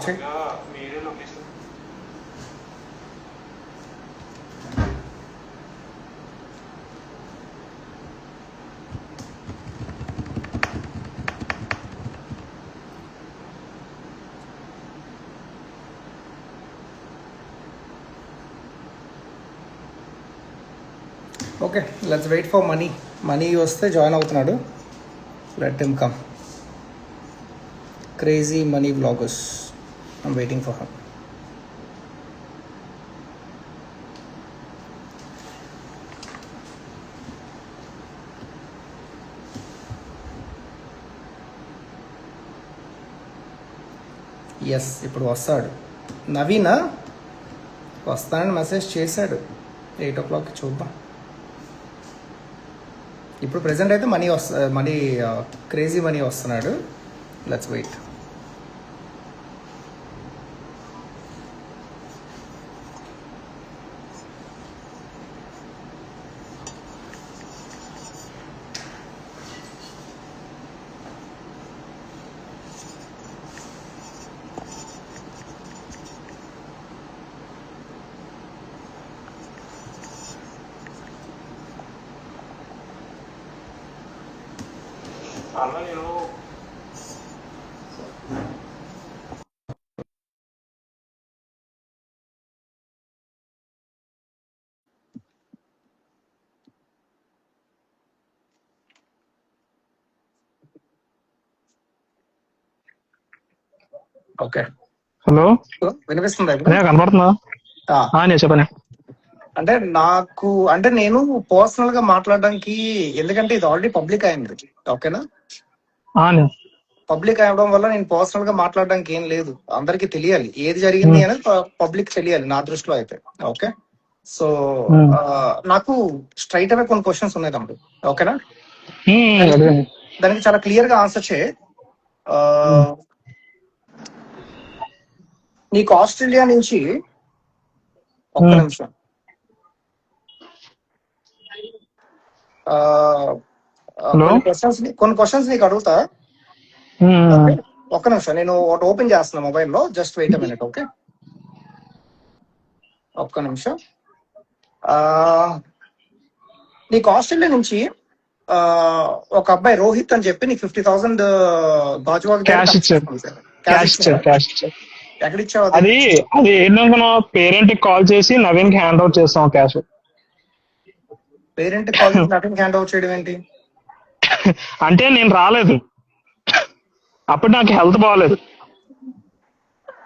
Of చేయి. Okay, let's wait for Mani వస్తే join అవుతున్నాడు. Let him come. Crazy Mani vloggers, I'm waiting for him. Yes, ఇప్పుడు వస్తాడు. నవీనా వస్తానని మెసేజ్ చేశాడు. 8 o'clock చూద్దాం. ఇప్పుడు ప్రెసెంట్ అయితే మనీ క్రేజీ మనీ వస్తున్నాడు. Let's wait. ఓకే, హలో, వినిపిస్తుందా? కనపడుతుందా? చెప్పండి. అంటే నేను పర్సనల్ గా మాట్లాడడానికి, ఎందుకంటే ఇది ఆల్రెడీ పబ్లిక్ అయింది. ఓకేనా? పబ్లిక్ అవ్వడం వల్ల నేను పర్సనల్ గా మాట్లాడడానికి ఏం లేదు. అందరికి తెలియాలి ఏది జరిగింది అనేది, పబ్లిక్ తెలియాలి నా దృష్టిలో అయితే. ఓకే, సో నాకు స్ట్రైట్ అవే కొన్ని క్వశ్చన్స్ ఉన్నాయి తమ్ముడు. ఓకేనా? దానికి చాలా క్లియర్ గా ఆన్సర్ చే. నీకు ఆస్ట్రేలియా నుంచి ఒక్క నిమిషం, కొన్ని క్వశ్చన్స్ నీకు అడుగుతా. ఒక్క నిమిషం, నేను ఒకటి ఓపెన్ చేస్తున్నా మొబైల్లో. Just wait a minute. Okay, ఒక్క నిమిషం. నీకు ఆస్ట్రేలియా నుంచి ఒక అబ్బాయి రోహిత్ అని చెప్పి నీకు 50,000 గాజువాక్ క్యాష్ ఇచ్చారు. ఎక్కడ ఇచ్చావు? అది ఏంటనుకున్నా, పేరెంట్ కాల్ చేసి నవీన్ కి హ్యాండ్ అవుట్ చేస్తాం క్యాష్. పేరెంట్ కాల్ చేసి నవీన్ హ్యాండ్ అవుట్ చేయడం ఏంటి? అంటే నేను రాలేదు అప్పుడు, నాకు హెల్త్ బాగాలేదు.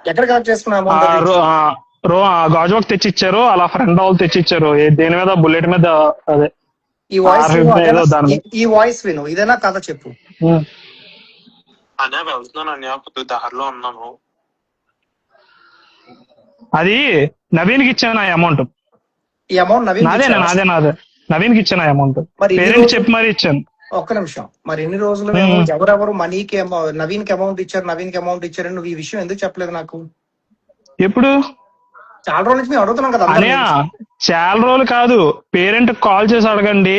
ఎక్కడ కలెక్ట్ చేసుకున్నాము? గాజువాక్ తెచ్చిచ్చారు, అలా ఫ్రెండ్ వాళ్ళు తెచ్చిచ్చారు. దేని మీద? బుల్లెట్ మీద. అదే ఈ వాయిస్ విను, ఇదేనా కథ చెప్పు. అనే వెళ్తున్నాను అన్యా, కొద్దిగా దారిలో ఉన్నాను. అది నవీన్ కి ఇచ్చాను ఆ అమౌంట్. ఈ అమౌంట్ నాదే నవీన్ కి ఇచ్చాను ఆ అమౌంట్. పేరెంట్ చెప్పి మరి ఇచ్చాను. ఒక్క నిమిషం, మరి ఎన్ని రోజులు మేము ఎవరెవరు మనీకి నవీన్ కి అమౌంట్ ఇచ్చారు నువ్వు ఈ విషయం ఎందుకు చెప్పలేదు నాకు? ఎప్పుడు? చాలా రోజుల నుంచి మేము అడుగుతున్నాం కదా. చాలా రోజులు కాదు, పేరెంట్ కాల్ చేసి అడగండి.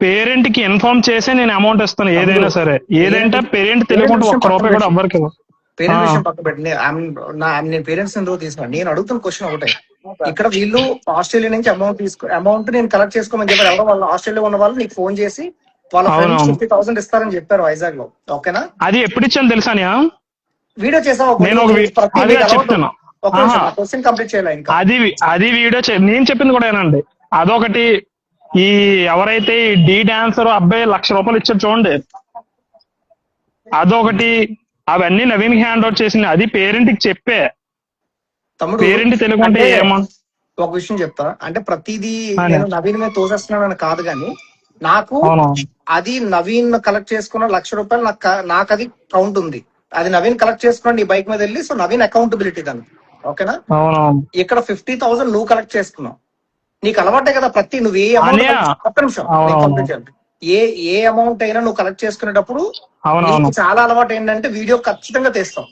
పేరెంట్ కి ఇన్ఫార్మ్ చేసి నేను అమౌంట్ ఇస్తాను, ఏదైనా సరే. ఏదంటే పేరెంట్ తెలియకుండా ఒక్క రూపాయి కూడా ఎవ్వరికి. పేరెంట్ విషయం పక్క పెట్టి నేను పేరెంట్స్ ఎందుకు తీసుకున్నాను. నేను అడుగుతున్న క్వశ్చన్ ఒకటే, ఇక్కడ వీళ్ళు ఆస్ట్రేలియా నుంచి అమౌంట్ నేను కలెక్ట్ చేసుకోమని చెప్పారు. ఎవరో వాళ్ళు ఆస్ట్రేలియా ఉన్న వాళ్ళు నీకు ఫోన్ చేసి వాళ్ళ 50,000 ఇస్తారని చెప్పారు వైజాగ్ లో. ఓకేనా? అది ఎప్పుడు ఇచ్చాను తెలుసా? వీడియో చేసావు. క్వశ్చన్ కంప్లీట్ చేయాలి. అది వీడియో నేను చెప్పింది కూడా ఏనండి. అదొకటి. ఈ ఎవరైతే ఈ డి డాన్సర్ అబ్బాయి ₹1,00,000 ఇచ్చారు చూడండి, అదొకటి. అవన్నీ నవీన్ హ్యాండ్ అవుట్ చేసింది. అది పేరెంట్ కి చెప్పే. తమ్ముడు, పేరెంట్ తెలుగుంటే ఒక విషయం చెప్తా. అంటే ప్రతిదీ నేను నవీన్ మీద తోసేస్తున్నాను కాదు, కానీ నాకు అది నవీన్ కలెక్ట్ చేసుకున్న ₹1,00,000 నాకు అది కౌంట్ ఉంది. అది నవీన్ కలెక్ట్ చేసుకున్న నీ బైక్ మీద వెళ్ళి, సో నవీన్ అకౌంటబిలిటీ దాన్ని. ఓకేనా? ఇక్కడ 50,000 నువ్వు కలెక్ట్ చేసుకున్నావు. నీకు అలవాటే కదా ప్రతి నువ్వు ఏ అమౌంట్, ఒక్క నిమిషం కంప్లీట్ చేయాలి. ఏ అమౌంట్ అయినా నువ్వు కలెక్ట్ చేసుకునేటప్పుడు చాలా అలవాటు ఏంటంటే వీడియో ఖచ్చితంగా తీస్తాం.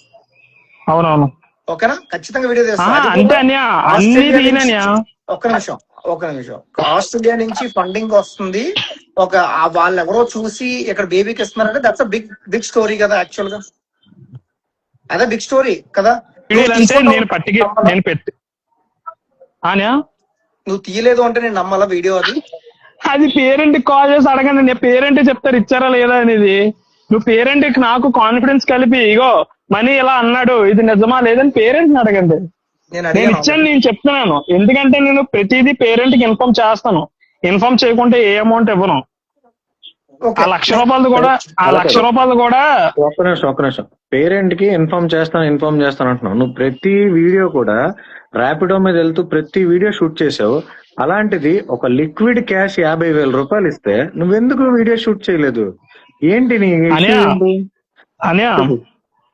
అవునవును. ఓకేనా? ఖచ్చితంగా వీడియో తీస్తాం. ఒక్క నిమిషం. ఆస్ట్రేలియా నుంచి ఫండింగ్ వస్తుంది. వాళ్ళు ఎవరో చూసి ఇక్కడ బేబీకి ఇస్తున్నారంటే దట్స్ బిగ్ స్టోరీ కదా. యాక్చువల్ గా అదే బిగ్ స్టోరీ కదా. వీడియోలు అంటే తీసుకుంటావు నేను పట్టికి నమ్మలా? నేను పెట్టి ఆనా నువ్వు తీయలేదు అంటే నేను నమ్మాలా వీడియో అది? అది పేరెంట్ కాల్ చేసి అడగండి, నేను పేరెంట్ చెప్తారు ఇచ్చారా లేదా అనేది. నువ్వు పేరెంట్ నాకు కాన్ఫిడెన్స్ కలిపి ఇగో మనీ ఇలా అన్నాడు ఇది నిజమా లేదని పేరెంట్ అడగండి. నేను నేను అడిగాను ఇచ్చాను, నేను చెప్తున్నాను. ఎందుకంటే నేను ప్రతిదీ పేరెంట్ కి ఇన్ఫార్మ్ చేస్తాను. ఇన్ఫార్మ్ చేయకుంటే ఏ అమౌంట్ ఇవ్వను. ఓకే. ఆ లక్ష రూపాయలు కూడా ఒక్క నిమిషం పేరెంట్ కి ఇన్ఫార్మ్ చేస్తాను అంటున్నావు. నువ్వు ప్రతి వీడియో కూడా ర్యాపిడో మీద వెళ్తూ ప్రతి వీడియో షూట్ చేసావు. అలాంటిది ఒక లిక్విడ్ క్యాష్ 50,000 రూపాయలు ఇస్తే నువ్వెందుకు వీడియో షూట్ చేయలేదు? ఏంటి నీ అనియా ఏంటి? అనియా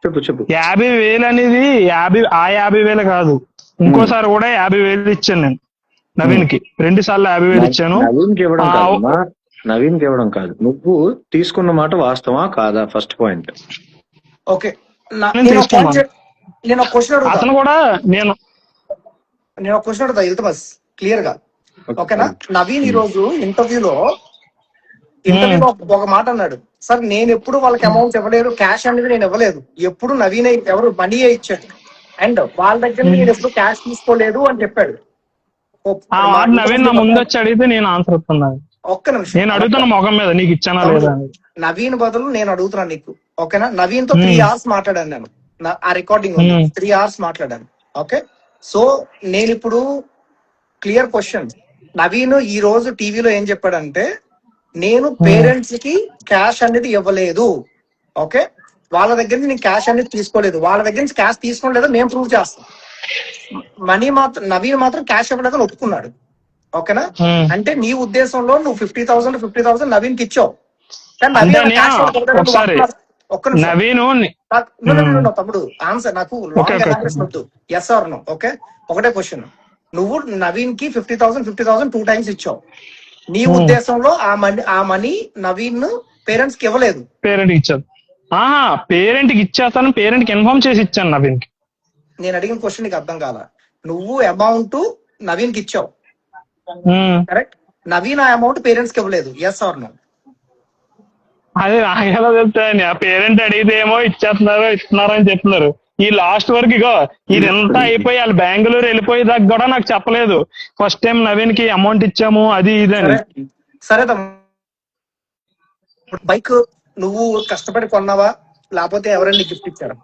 చెప్పు 50,000 అనేది 50,000 కాదు, ఇంకోసారి కూడా 50,000 ఇచ్చాను నేను నవీన్ కి. 2 సార్లు 50,000 ఇచ్చాను. నవీన్ కి ఇవ్వడం కాదు, నువ్వు తీసుకున్న మాట వాస్తవా కాదా? First point. ఓకే. నేను తీసుకున్నాను. నేను ఒక క్వశ్చన్ అడుగుతా. అతను కూడా నేను ఒక క్వశ్చన్ అడుగుతా ఇల్తమస్ క్లియర్ గా. ఓకేనా? నవీన్ ఈ రోజు ఇంటర్వ్యూలో ఒక మాట అన్నాడు, సార్ నేను ఎప్పుడు వాళ్ళకి అమౌంట్ ఇవ్వలేదు, క్యాష్ అనేది నేను ఇవ్వలేదు, ఎప్పుడు నవీన్ ఎవరు మనీయే ఇచ్చాడు, అండ్ వాళ్ళ దగ్గర నేను ఎప్పుడు క్యాష్ తీసుకోలేదు అని చెప్పాడు. ఆ మాట నవీన్ నా ముందు వచ్చి అడిగితే నేను ఆన్సర్ ఇస్తున్నాను. ఒక్క నిమిషం, నేను అడుగుతున్నా మొగం మీద నీకు ఇచ్చానా లేదా అని. నవీన్ బదులు నేను అడుగుతున్నాను నీకు. ఓకేనా? నవీన్ తో 3 hours మాట్లాడాను నేను. ఆ రికార్డింగ్ 3 hours మాట్లాడాను. ఓకే. సో నేను ఇప్పుడు క్లియర్ క్వశ్చన్, నవీన్ ఈ రోజు టీవీలో ఏం చెప్పాడంటే నేను పేరెంట్స్ కి క్యాష్ అనేది ఇవ్వలేదు. ఓకే. వాళ్ళ దగ్గర నుంచి నేను క్యాష్ అనేది తీసుకోలేదు, వాళ్ళ దగ్గర నుంచి క్యాష్ తీసుకోలేదు మేము ప్రూవ్ చేస్తాం. మనీ మాత్రం నవీన్ మాత్రం క్యాష్ ఇవ్వలేదని ఒప్పుకున్నాడు. ఓకేనా? అంటే నీ ఉద్దేశంలో నువ్వు 50,000 నవీన్ కి ఇచ్చావు, కానీ నవీన్ క్యాష్ ఒక్క నిమిషం తమ్ముడు ఆన్సర్ నాకు వద్దు. Yes or no? ఓకే. ఒకటే క్వశ్చన్, నువ్వు నవీన్ కి 50,000 2 times ఇచ్చావు. నీ ఉద్దేశంలో ఆ మనీ నవీన్ పేరెంట్స్ కి ఇవ్వలేదు. పేరెంట్ కి ఇచ్చాను. పేరెంట్ కి ఇచ్చేస్తాను, పేరెంట్ కి ఇన్ఫార్మ్ చేసి ఇచ్చాను నవీన్ కి. నేను అడిగిన క్వశ్చన్ నీకు అర్థం కాల. నువ్వు అమౌంట్ నవీన్ కి ఇచ్చావు, కరెక్ట్? నవీన్ ఆ అమౌంట్ పేరెంట్స్ కి ఇవ్వలేదు. Yes or no? అదే నాకెలా తెలుస్తాయని. ఆ పేరెంట్ అడిగితే ఏమో ఇస్తున్నారు అని చెప్తున్నారు. ఈ లాస్ట్ వరకు ఇగో ఇదంతా అయిపోయి వాళ్ళు బెంగళూరు వెళ్ళిపోయేదాకా కూడా నాకు చెప్పలేదు. ఫస్ట్ టైం నవీన్ కి అమౌంట్ ఇచ్చాము అది ఇదని. సరే బైక్ నువ్వు కష్టపడి కొన్నావా లేకపోతే ఎవరైనా గిఫ్ట్ ఇచ్చారా?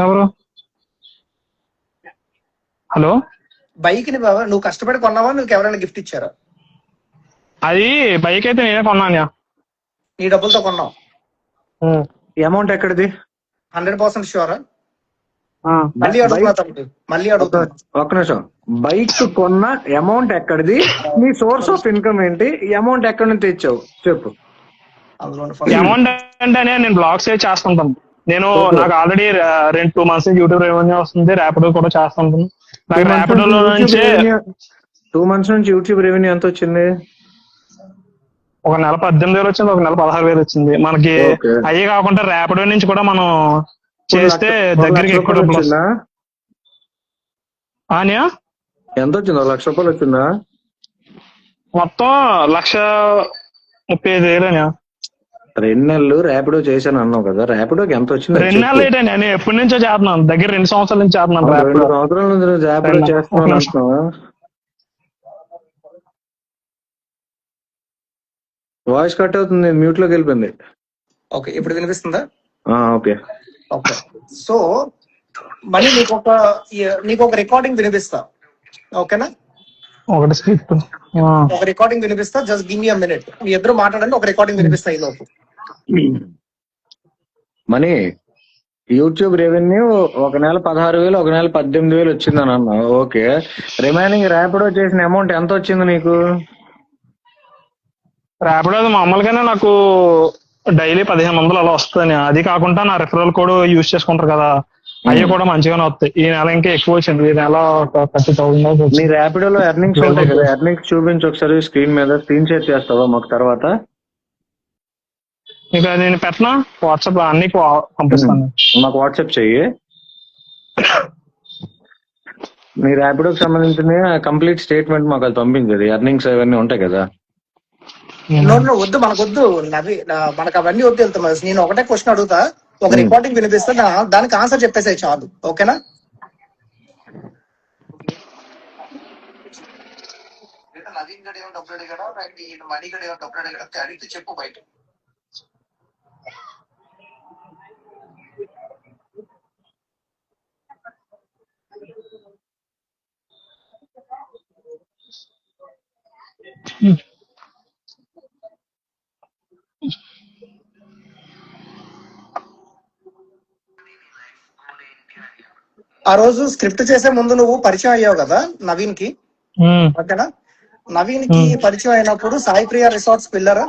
ఎవరు? హలో, బైక్ ని నువ్వు కష్టపడి కొన్నావా, నువ్వు ఎవరైనా గిఫ్ట్ ఇచ్చారా? అది బైక్ అయితే నేనే కొన్నాను. నీ డబ్బులతో కొన్నావు. అమౌంట్ ఎక్కడిది? 100% షూరా? మళ్ళీ అడుగుతున్నా. ఒక్క నిమిషం, బైక్ కొన్న అమౌంట్ ఎక్కడిది? నీ సోర్స్ ఆఫ్ ఇన్కమ్ ఏంటి? అమౌంట్ ఎక్కడి నుంచి తెచ్చావు చెప్పు. అమౌంట్ అంటే నేను బ్లాగ్స్ చేస్తుంటాను. నాకు ఆల్రెడీ 2 months నుంచి యూట్యూబ్ రెవెన్యూ వస్తుంది, ర్యాపిడో కూడా చేస్తుంటాను. నాకు ర్యాపిడోలో నుంచి 2 months నుంచి యూట్యూబ్ రెవెన్యూ ఎంత వచ్చింది? ఒక నెల 18,000 వచ్చింది, ఒక నెల 16,000 వచ్చింది. మనకి అయ్యే కాకుండా ర్యాపిడో నుంచి కూడా మనం చేస్తే దగ్గరికి ఎక్కువ డబ్బులు వస్తుందా? ఎంత వచ్చింది? 1 లక్ష రూపాయలు వచ్చిందా? మొత్తం 1,35,000. 2 నెలలు ర్యాపిడో చేశాను అన్నావు కదా, ర్యాపిడోకి ఎంత వచ్చింది? 2 నెలలు ఏంటండి, నేను ఎప్పటి నుంచో చేస్తున్నాను, దగ్గర 2 సంవత్సరాల నుంచి చేస్తున్నాను. 2 సంవత్సరాల నుంచి ర్యాపిడో చేస్తున్నాను అంటున్నావా? వాయిస్ కట్ అవుతుంది, మ్యూట్ లోకి వెళ్ళిపోయింది. ఓకే, ఇప్పుడు వినిపిస్తుందా? ఓకే. ఓకే. సో మళ్ళీ నీకు ఒక రికార్డింగ్ వినిపిస్తా. ఓకేనా? ఒక రికార్డింగ్ వినిపిస్తా. Just give me a minute. మీ ఇద్దరు మాట్లాడండి, ఒక రికార్డింగ్ వినిపిస్తా ఈ లోపు. మనీ యూట్యూబ్ రెవెన్యూ ఒక నెల 16,000, ఒక నెల 18,000 వచ్చిందని అన్నావు. ఓకే, రిమైనింగ్ ర్యాపిడో చేసిన అమౌంట్ ఎంత వచ్చింది నీకు? ర్యాపిడో మామూలుగానే నాకు డైలీ 1,500 అలా వస్తుంది. అది కాకుండా నా రిఫరల్ కోడ్ యూజ్ చేసుకుంటారు కదా, అవి కూడా మంచిగానే వస్తాయి. ఈ నెల ఇంకా ఎక్కువ వచ్చింది, ఈ నెల 30,000. నీ ర్యాపిడోలో ఎర్నింగ్స్ ఉంటాయి కదా, ఎర్నింగ్స్ చూపించి ఒకసారి స్క్రీన్ మీద స్క్రీన్ షేర్ చేస్తావా మాకు తర్వాత? ఇక నేను పెట్టనా వాట్సాప్ అన్ని పంపిస్తాను, మాకు వాట్సాప్ చెయ్యి. నీ ర్యాపిడోకి సంబంధించిన కంప్లీట్ స్టేట్మెంట్ మాకు అది పంపించేది, ఎర్నింగ్స్ అవన్నీ ఉంటాయి కదా. వద్దు, మనకొద్దు నవి, మనకు అవన్నీ వద్దు. వెళ్తాం. నేను ఒకటే క్వశ్చన్ అడుగుతా, ఒక రికార్డింగ్ వినిపిస్తే దానికి ఆన్సర్ చెప్పేసే చాలు. ఓకేనా? నవీన్ గడి ఏమో డబ్బులు అడిగాడా, మనీ గడి ఏమో డబ్బులు అడిగాడా అడిగితే చెప్పు బయట. ఆ రోజు స్క్రిప్ట్ చేసే ముందు నువ్వు పరిచయం అయ్యావు కదా నవీన్ కి. ఓకేనా? నవీన్ కి పరిచయం అయినప్పుడు సాయి ప్రియ రిసార్ట్స్ వెళ్ళారా?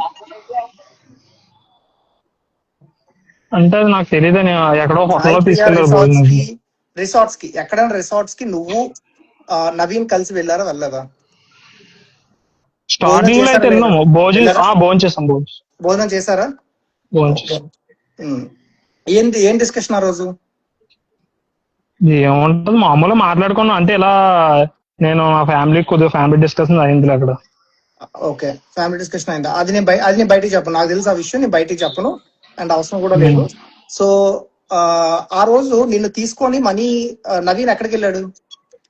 అంటే నాకు తెలియదు, ఎక్కడో హోటల్లో తీసుకెళ్ళారు. రిసార్ట్స్ కి ఎక్కడైనా రిసార్ట్స్ కి నువ్వు నవీన్ కలిసి వెళ్ళారా వెళ్ళదా? స్టార్టింగ్ లో అయితే వెళ్ళాము, భోజనం చేశారా? ఏం డిస్కషన్ ఆ రోజు? ఏముంటది, మామూలుగా మాట్లాడుకున్నాం అంటే ఇలా. నేను మా ఫ్యామిలీ కొద్దిగా ఫ్యామిలీ డిస్కషన్ అయింది అక్కడ. ఓకే, ఫ్యామిలీ డిస్కషన్ అయిందా? అది నేను బయటికి చెప్పను, నాకు తెలుసు ఆ విషయం, నేను బయటికి చెప్పను అండ్ అవసరం కూడా లేదు. సో ఆ రోజు నిన్ను తీసుకొని మనీ నవీన్ ఎక్కడికి వెళ్ళాడు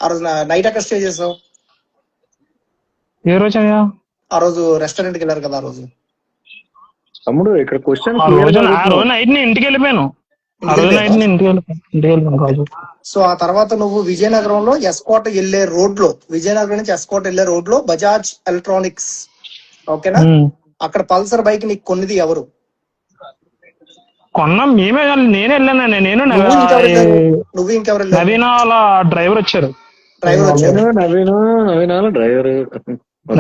ఆ రోజు? నైట్ ఎక్కడ స్టే చేసావు? ఏ రోజు? ఆ రోజు రెస్టారెంట్ కి వెళ్ళారు కదా ఆ రోజు. తమ్ముడు ఇక్కడ క్వశ్చన్ ఆ రోజు నైట్ నేను ఇంటికి వెళ్ళిపోయాను. సో ఆ తర్వాత నువ్వు విజయనగరంలో ఎస్కోట్ వెళ్లే రోడ్ లో, విజయనగరం నుంచి ఎస్కోట్ వెళ్లే రోడ్ లో బజాజ్ ఎలక్ట్రానిక్స్, ఓకేనా, అక్కడ పల్సర్ బైక్ నీకు కొన్నిది ఎవరు? కొన్నా మేమే, నేనే వెళ్ళాను. నేను నువ్వు ఇంకెవరు? నవీన్ వాళ్ళ డ్రైవర్ వచ్చారు.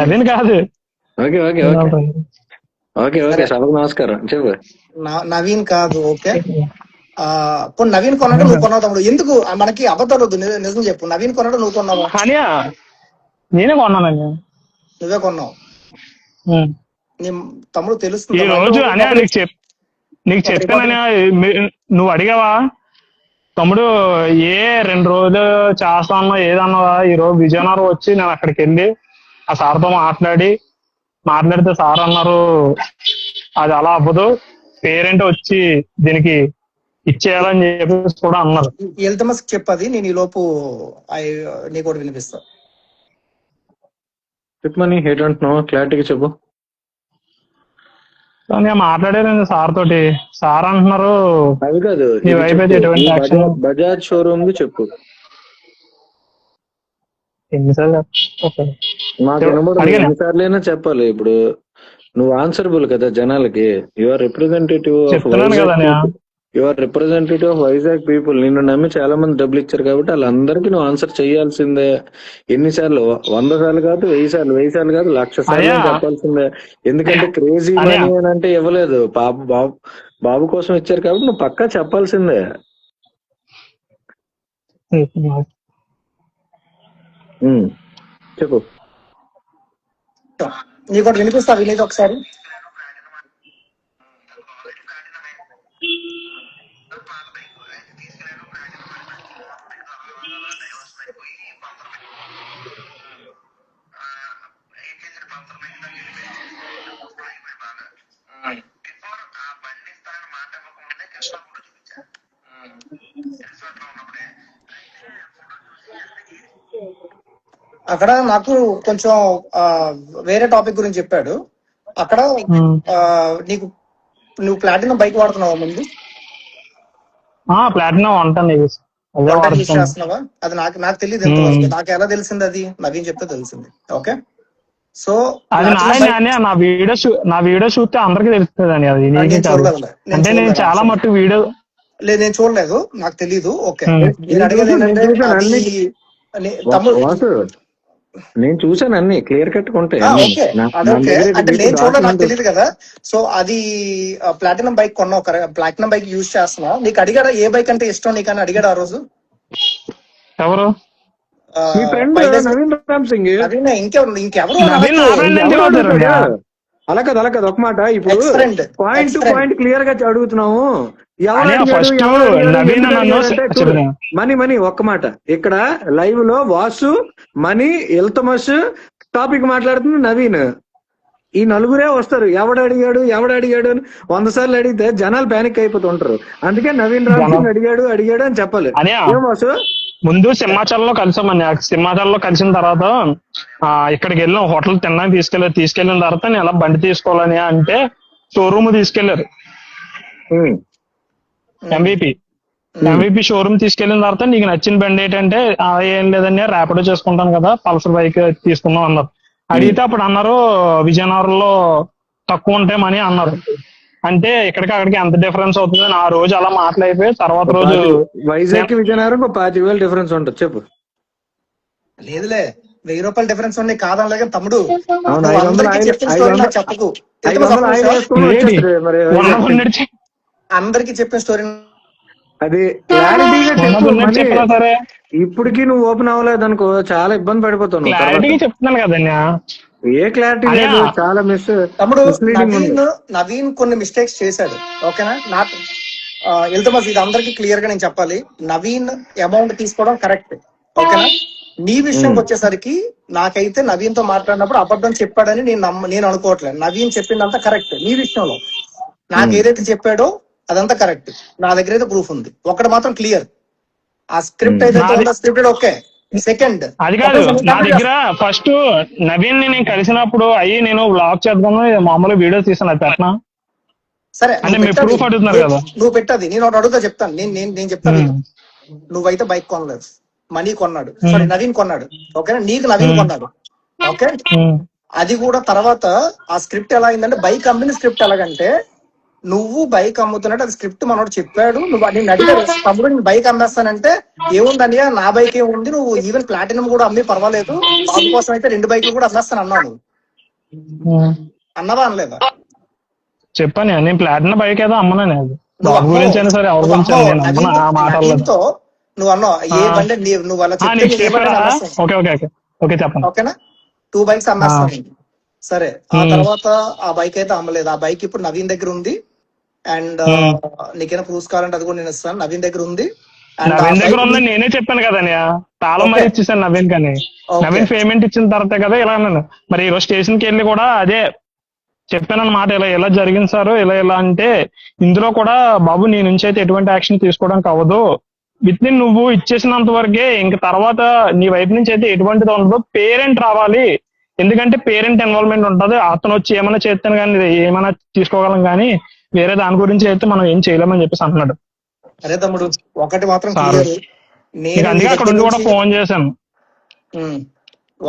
నవీన్ కాదు, నమస్కారం చెప్పు. నవీన్ కాదు, ఓకే. నవీన్ కొన్నాడు, నువ్వు కొన్నావు తమ్ముడు. ఎందుకు మనకి అబద్ధాలు వద్దు, నిజం చెప్పు. నవీన్ కొన్నాడు, నువ్వు కొన్నావు? నేనే కొన్నాను. నువ్వే కొన్నావు తమ్ముడు, తెలుస్తుంది. ఈ రోజు నీకు చెప్పానని నువ్వు అడిగావా తమ్ముడు? 2 రోజులు చేస్తాను ఏదన్నావా? ఈ రోజు విజయనగరం వచ్చి నేను అక్కడికి వెళ్ళి ఆ సార్తో మాట్లాడితే సార్ అన్నారు అది అలా అవ్వదు, పేరెంట్ వచ్చి దీనికి ఇచ్చేయాలని చెప్పేసి కూడా అన్నారు. ఎల్తమస్ చెప్పది, నేను ఈ లోపు నీకు కూడా వినిపిస్తా. చెప్పమని ఏంటంటున్నావు, క్లారిటీగా చెప్పు. నేను మాట్లాడాను సార్ తోటి, సార్ అంటున్నారు అవి కాదు, బజాజ్ షోరూమ్ చెప్పు. ఎన్నిసార్లైనా చెప్పాలి. ఇప్పుడు నువ్వు ఆన్సరబుల్ కదా జనాలకి. Your representative of Vizag people. నిన్ను నమ్మి చాలా మంది డబ్బులు ఇచ్చారు కాబట్టి వాళ్ళందరికీ నువ్వు ఆన్సర్ చేయాల్సిందే. ఎన్నిసార్లు? 100 సార్లు కాదు, 1000 సార్లు, 1000 సార్లు కాదు, 1,00,000 సార్లు చెప్పాల్సిందే. ఎందుకంటే క్రేజీ మనీ అని అంటే ఇవ్వలేదు, బాబు కోసం ఇచ్చారు కాబట్టి నువ్వు పక్కా చెప్పాల్సిందే. చెప్పు. నీకు ఒకటి వినిపిస్తా, వినేది ఒకసారి. అక్కడ నాకు కొంచెం వేరే టాపిక్ గురించి చెప్పాడు. అక్కడ నువ్వు ప్లాటినం బైక్ వాడుతున్నావా ముందు? ప్లాటినం యూజ్ చేస్తున్నావా? అది నాకు తెలియదు, నాకు ఎలా తెలిసింది? అది నవీన్ చెప్తే తెలిసింది. ఓకే, సో నా వీడియో చూస్తే అందరికి తెలుస్తుంది అని. అది అంటే నేను చాలా మట్టు వీడియో లేదు, నేను చూడలేదు, నాకు తెలీదు. ఓకే, నేను అడిగేది ఏంటంటే నేను చూసాను అన్ని క్లియర్ కట్ ఉంటాయి. అంటే నేను చూడలేదు, నాకు తెలియదు కదా. సో అది ప్లాటినం బైక్ కొన్నావు, ప్లాటినం బైక్ యూజ్ చేస్తున్నావు. నీకు అడిగాడా ఏ బైక్ అంటే ఇష్టం నీకు అని అడిగాడు ఆ రోజు? ఎవరు? ఇంకెవరు? అలా కదా ఒక మాట. ఇప్పుడు పాయింట్ టు పాయింట్ క్లియర్ గా అడుగుతున్నాము. మనీ ఒక్క మాట. ఇక్కడ లైవ్ లో వాసు, మనీ, ఎల్తమస్ టాపిక్ మాట్లాడుతుంది నవీన్. ఈ నలుగురే వస్తారు. ఎవడు అడిగాడు అని 100 సార్లు అడిగితే జనాలు ప్యానిక్ అయిపోతుంటారు. అందుకే నవీన్ రావు అడిగాడు అని చెప్పాలి. ఏం వాసు? ముందు సింహాచలంలో కలిసామని, సింహాచలంలో కలిసిన తర్వాత ఇక్కడికి వెళ్ళాం, హోటల్ తినడానికి తీసుకెళ్ళిన తర్వాత నేను ఎలా బండి తీసుకోవాలని అంటే షోరూమ్ తీసుకెళ్లారు. ఎంవిపి షోరూమ్ తీసుకెళ్లిన తర్వాత నీకు నచ్చిన బండి ఏంటంటే ఏం లేదని ర్యాపిడో చేసుకుంటాను కదా, పల్సర్ బైక్ తీసుకుందాం అన్నారు. అడిగితే అప్పుడు అన్నారు విజయనగరంలో తక్కువ ఉంటాయి మనీ అన్నారు. అంటే ఇక్కడికి అక్కడికి ఎంత డిఫరెన్స్ అవుతుంది. ఆ రోజు అలా మాట్లాడిపోయి తర్వాత రోజు వైజాగ్ విజయనగరం 25,000 డిఫరెన్స్ ఉంటుంది. చెప్పు. లేదులే, 1000 రూపాయలు డిఫరెన్స్ ఉన్నాయి కాదనలే తమ్ముడు. చెప్పకు, అందరికి చెప్పిన స్టోరీ అది క్లారిటీగా సరే. ఇప్పటికి నువ్వు ఓపెన్ అవ్వలేదు అనుకో చాలా ఇబ్బంది పడిపోతావు. చెప్తున్నాను కదన్నా, ఏ క్లారిటీ లేదు, చాలా మిస్. తమ్ముడు నవీన్ కొన్ని మిస్టేక్స్ చేశాడు. ఓకేనా, నాకు ఎల్తమస్ ఇది అందరికి క్లియర్ గా నేను చెప్పాలి. నవీన్ అమౌంట్ తీసుకోవడం కరెక్ట్. ఓకేనా, నీ విషయంకి వచ్చేసరికి నాకైతే నవీన్ తో మాట్లాడినప్పుడు అబద్ధం చెప్పాడని నేను అనుకోవట్లేదు. నవీన్ చెప్పిందంతా కరెక్ట్. నీ విషయంలో నాకు ఏదైతే చెప్పాడో అదంతా కరెక్ట్. నా దగ్గర అయితే ప్రూఫ్ ఉంది. ఒకటి మాత్రం క్లియర్, ఆ స్క్రిప్ట్ అయితే స్క్రిప్టెడ్. ఓకే, సెకండ్ అది కాదు నా దగ్గర. ఫస్ట్ నవీన్ ని నేను కలిసినప్పుడు నేను వ్లాగ్ చేద్దాము మామూలు వీడియో తీసాను, అది పెట్టనా? సరే, అంటే మీరు ప్రూఫ్ అడుగుతున్నారు కదా, నువ్వు పెట్టది. నేను ఒకటి అడుగుతా, చెప్తాను. నేను చెప్తాను. నువ్వైతే బైక్ కొనలేదు, మనీ కొన్నాడు. సారీ, నవీన్ కొన్నాడు. ఓకేనా, నీకు నవీన్ కొన్నాడు. ఓకే, అది కూడా తర్వాత ఆ స్క్రిప్ట్ ఎలా అయిందంటే, బైక్ అమ్మిన స్క్రిప్ట్ ఎలాగంటే, నువ్వు బైక్ అమ్ముతున్నట్టు అది స్క్రిప్ట్ మనోడు చెప్పాడు. నువ్వు నేను అడిగాడు, తమ్ముడు నేను బైక్ అమ్మేస్తానంటే ఏముందని, నా బైక్ ఏముంది, నువ్వు ఈవెన్ ప్లాటినం కూడా అమ్మి పర్వాలేదు, బాబు కోసం అయితే 2 బైక్లు కూడా అమ్మేస్తాను అన్నాను. అన్నవా అనలేదా? చెప్పాను, నేను ప్లాటినం బైక్ ఏదో అమ్మనా. గురించి సరే ఎవరి గురించి నువ్వు అన్నావు ఏ బండి నువ్వు అలా చెప్పండి. ఓకేనా, 2 బైక్స్ అమ్మేస్తాను. సరే, ఆ తర్వాత ఆ బైక్ అయితే అమ్మలేదు. ఆ బైక్ ఇప్పుడు నవీన్ దగ్గర ఉంది. అండ్ నీకైనా ప్రూఫ్ కావాలంటే అది కూడా నేను ఇస్తాను. నవీన్ దగ్గర ఉంది. నవీన్ దగ్గర ఉందని నేనే చెప్పాను కదా, తాళం మరి ఇచ్చేసాను నవీన్ కానీ. నవీన్ పేమెంట్ ఇచ్చిన తర్వాత కదా ఇలా అన్నాను. మరి ఈరోజు స్టేషన్ కి వెళ్ళి కూడా అదే చెప్పాను అన్నమాట. ఇలా జరిగింది సార్, ఇలా అంటే ఇందులో కూడా బాబు నీ నుంచి అయితే ఎటువంటి యాక్షన్ తీసుకోవడానికి అవ్వదు. విత్ ఇన్ నువ్వు ఇచ్చేసినంత వరకే, ఇంక తర్వాత నీ వైపు నుంచి అయితే ఎటువంటిది ఉండదు. పేరెంట్ రావాలి, ఎందుకంటే పేరెంట్ ఇన్వాల్వ్మెంట్ ఉంటుంది. అతను వచ్చి ఏమైనా చేస్తాను కానీ ఏమైనా తీసుకోగలం కానీ వేరే దాని గురించి అయితే మనం ఏం చేయలేమని చెప్పేసి అంటున్నాడు. అరే తమ్ముడు, ఒకటి మాత్రం అందుకే అక్కడ ఉండి కూడా ఫోన్ చేశాను.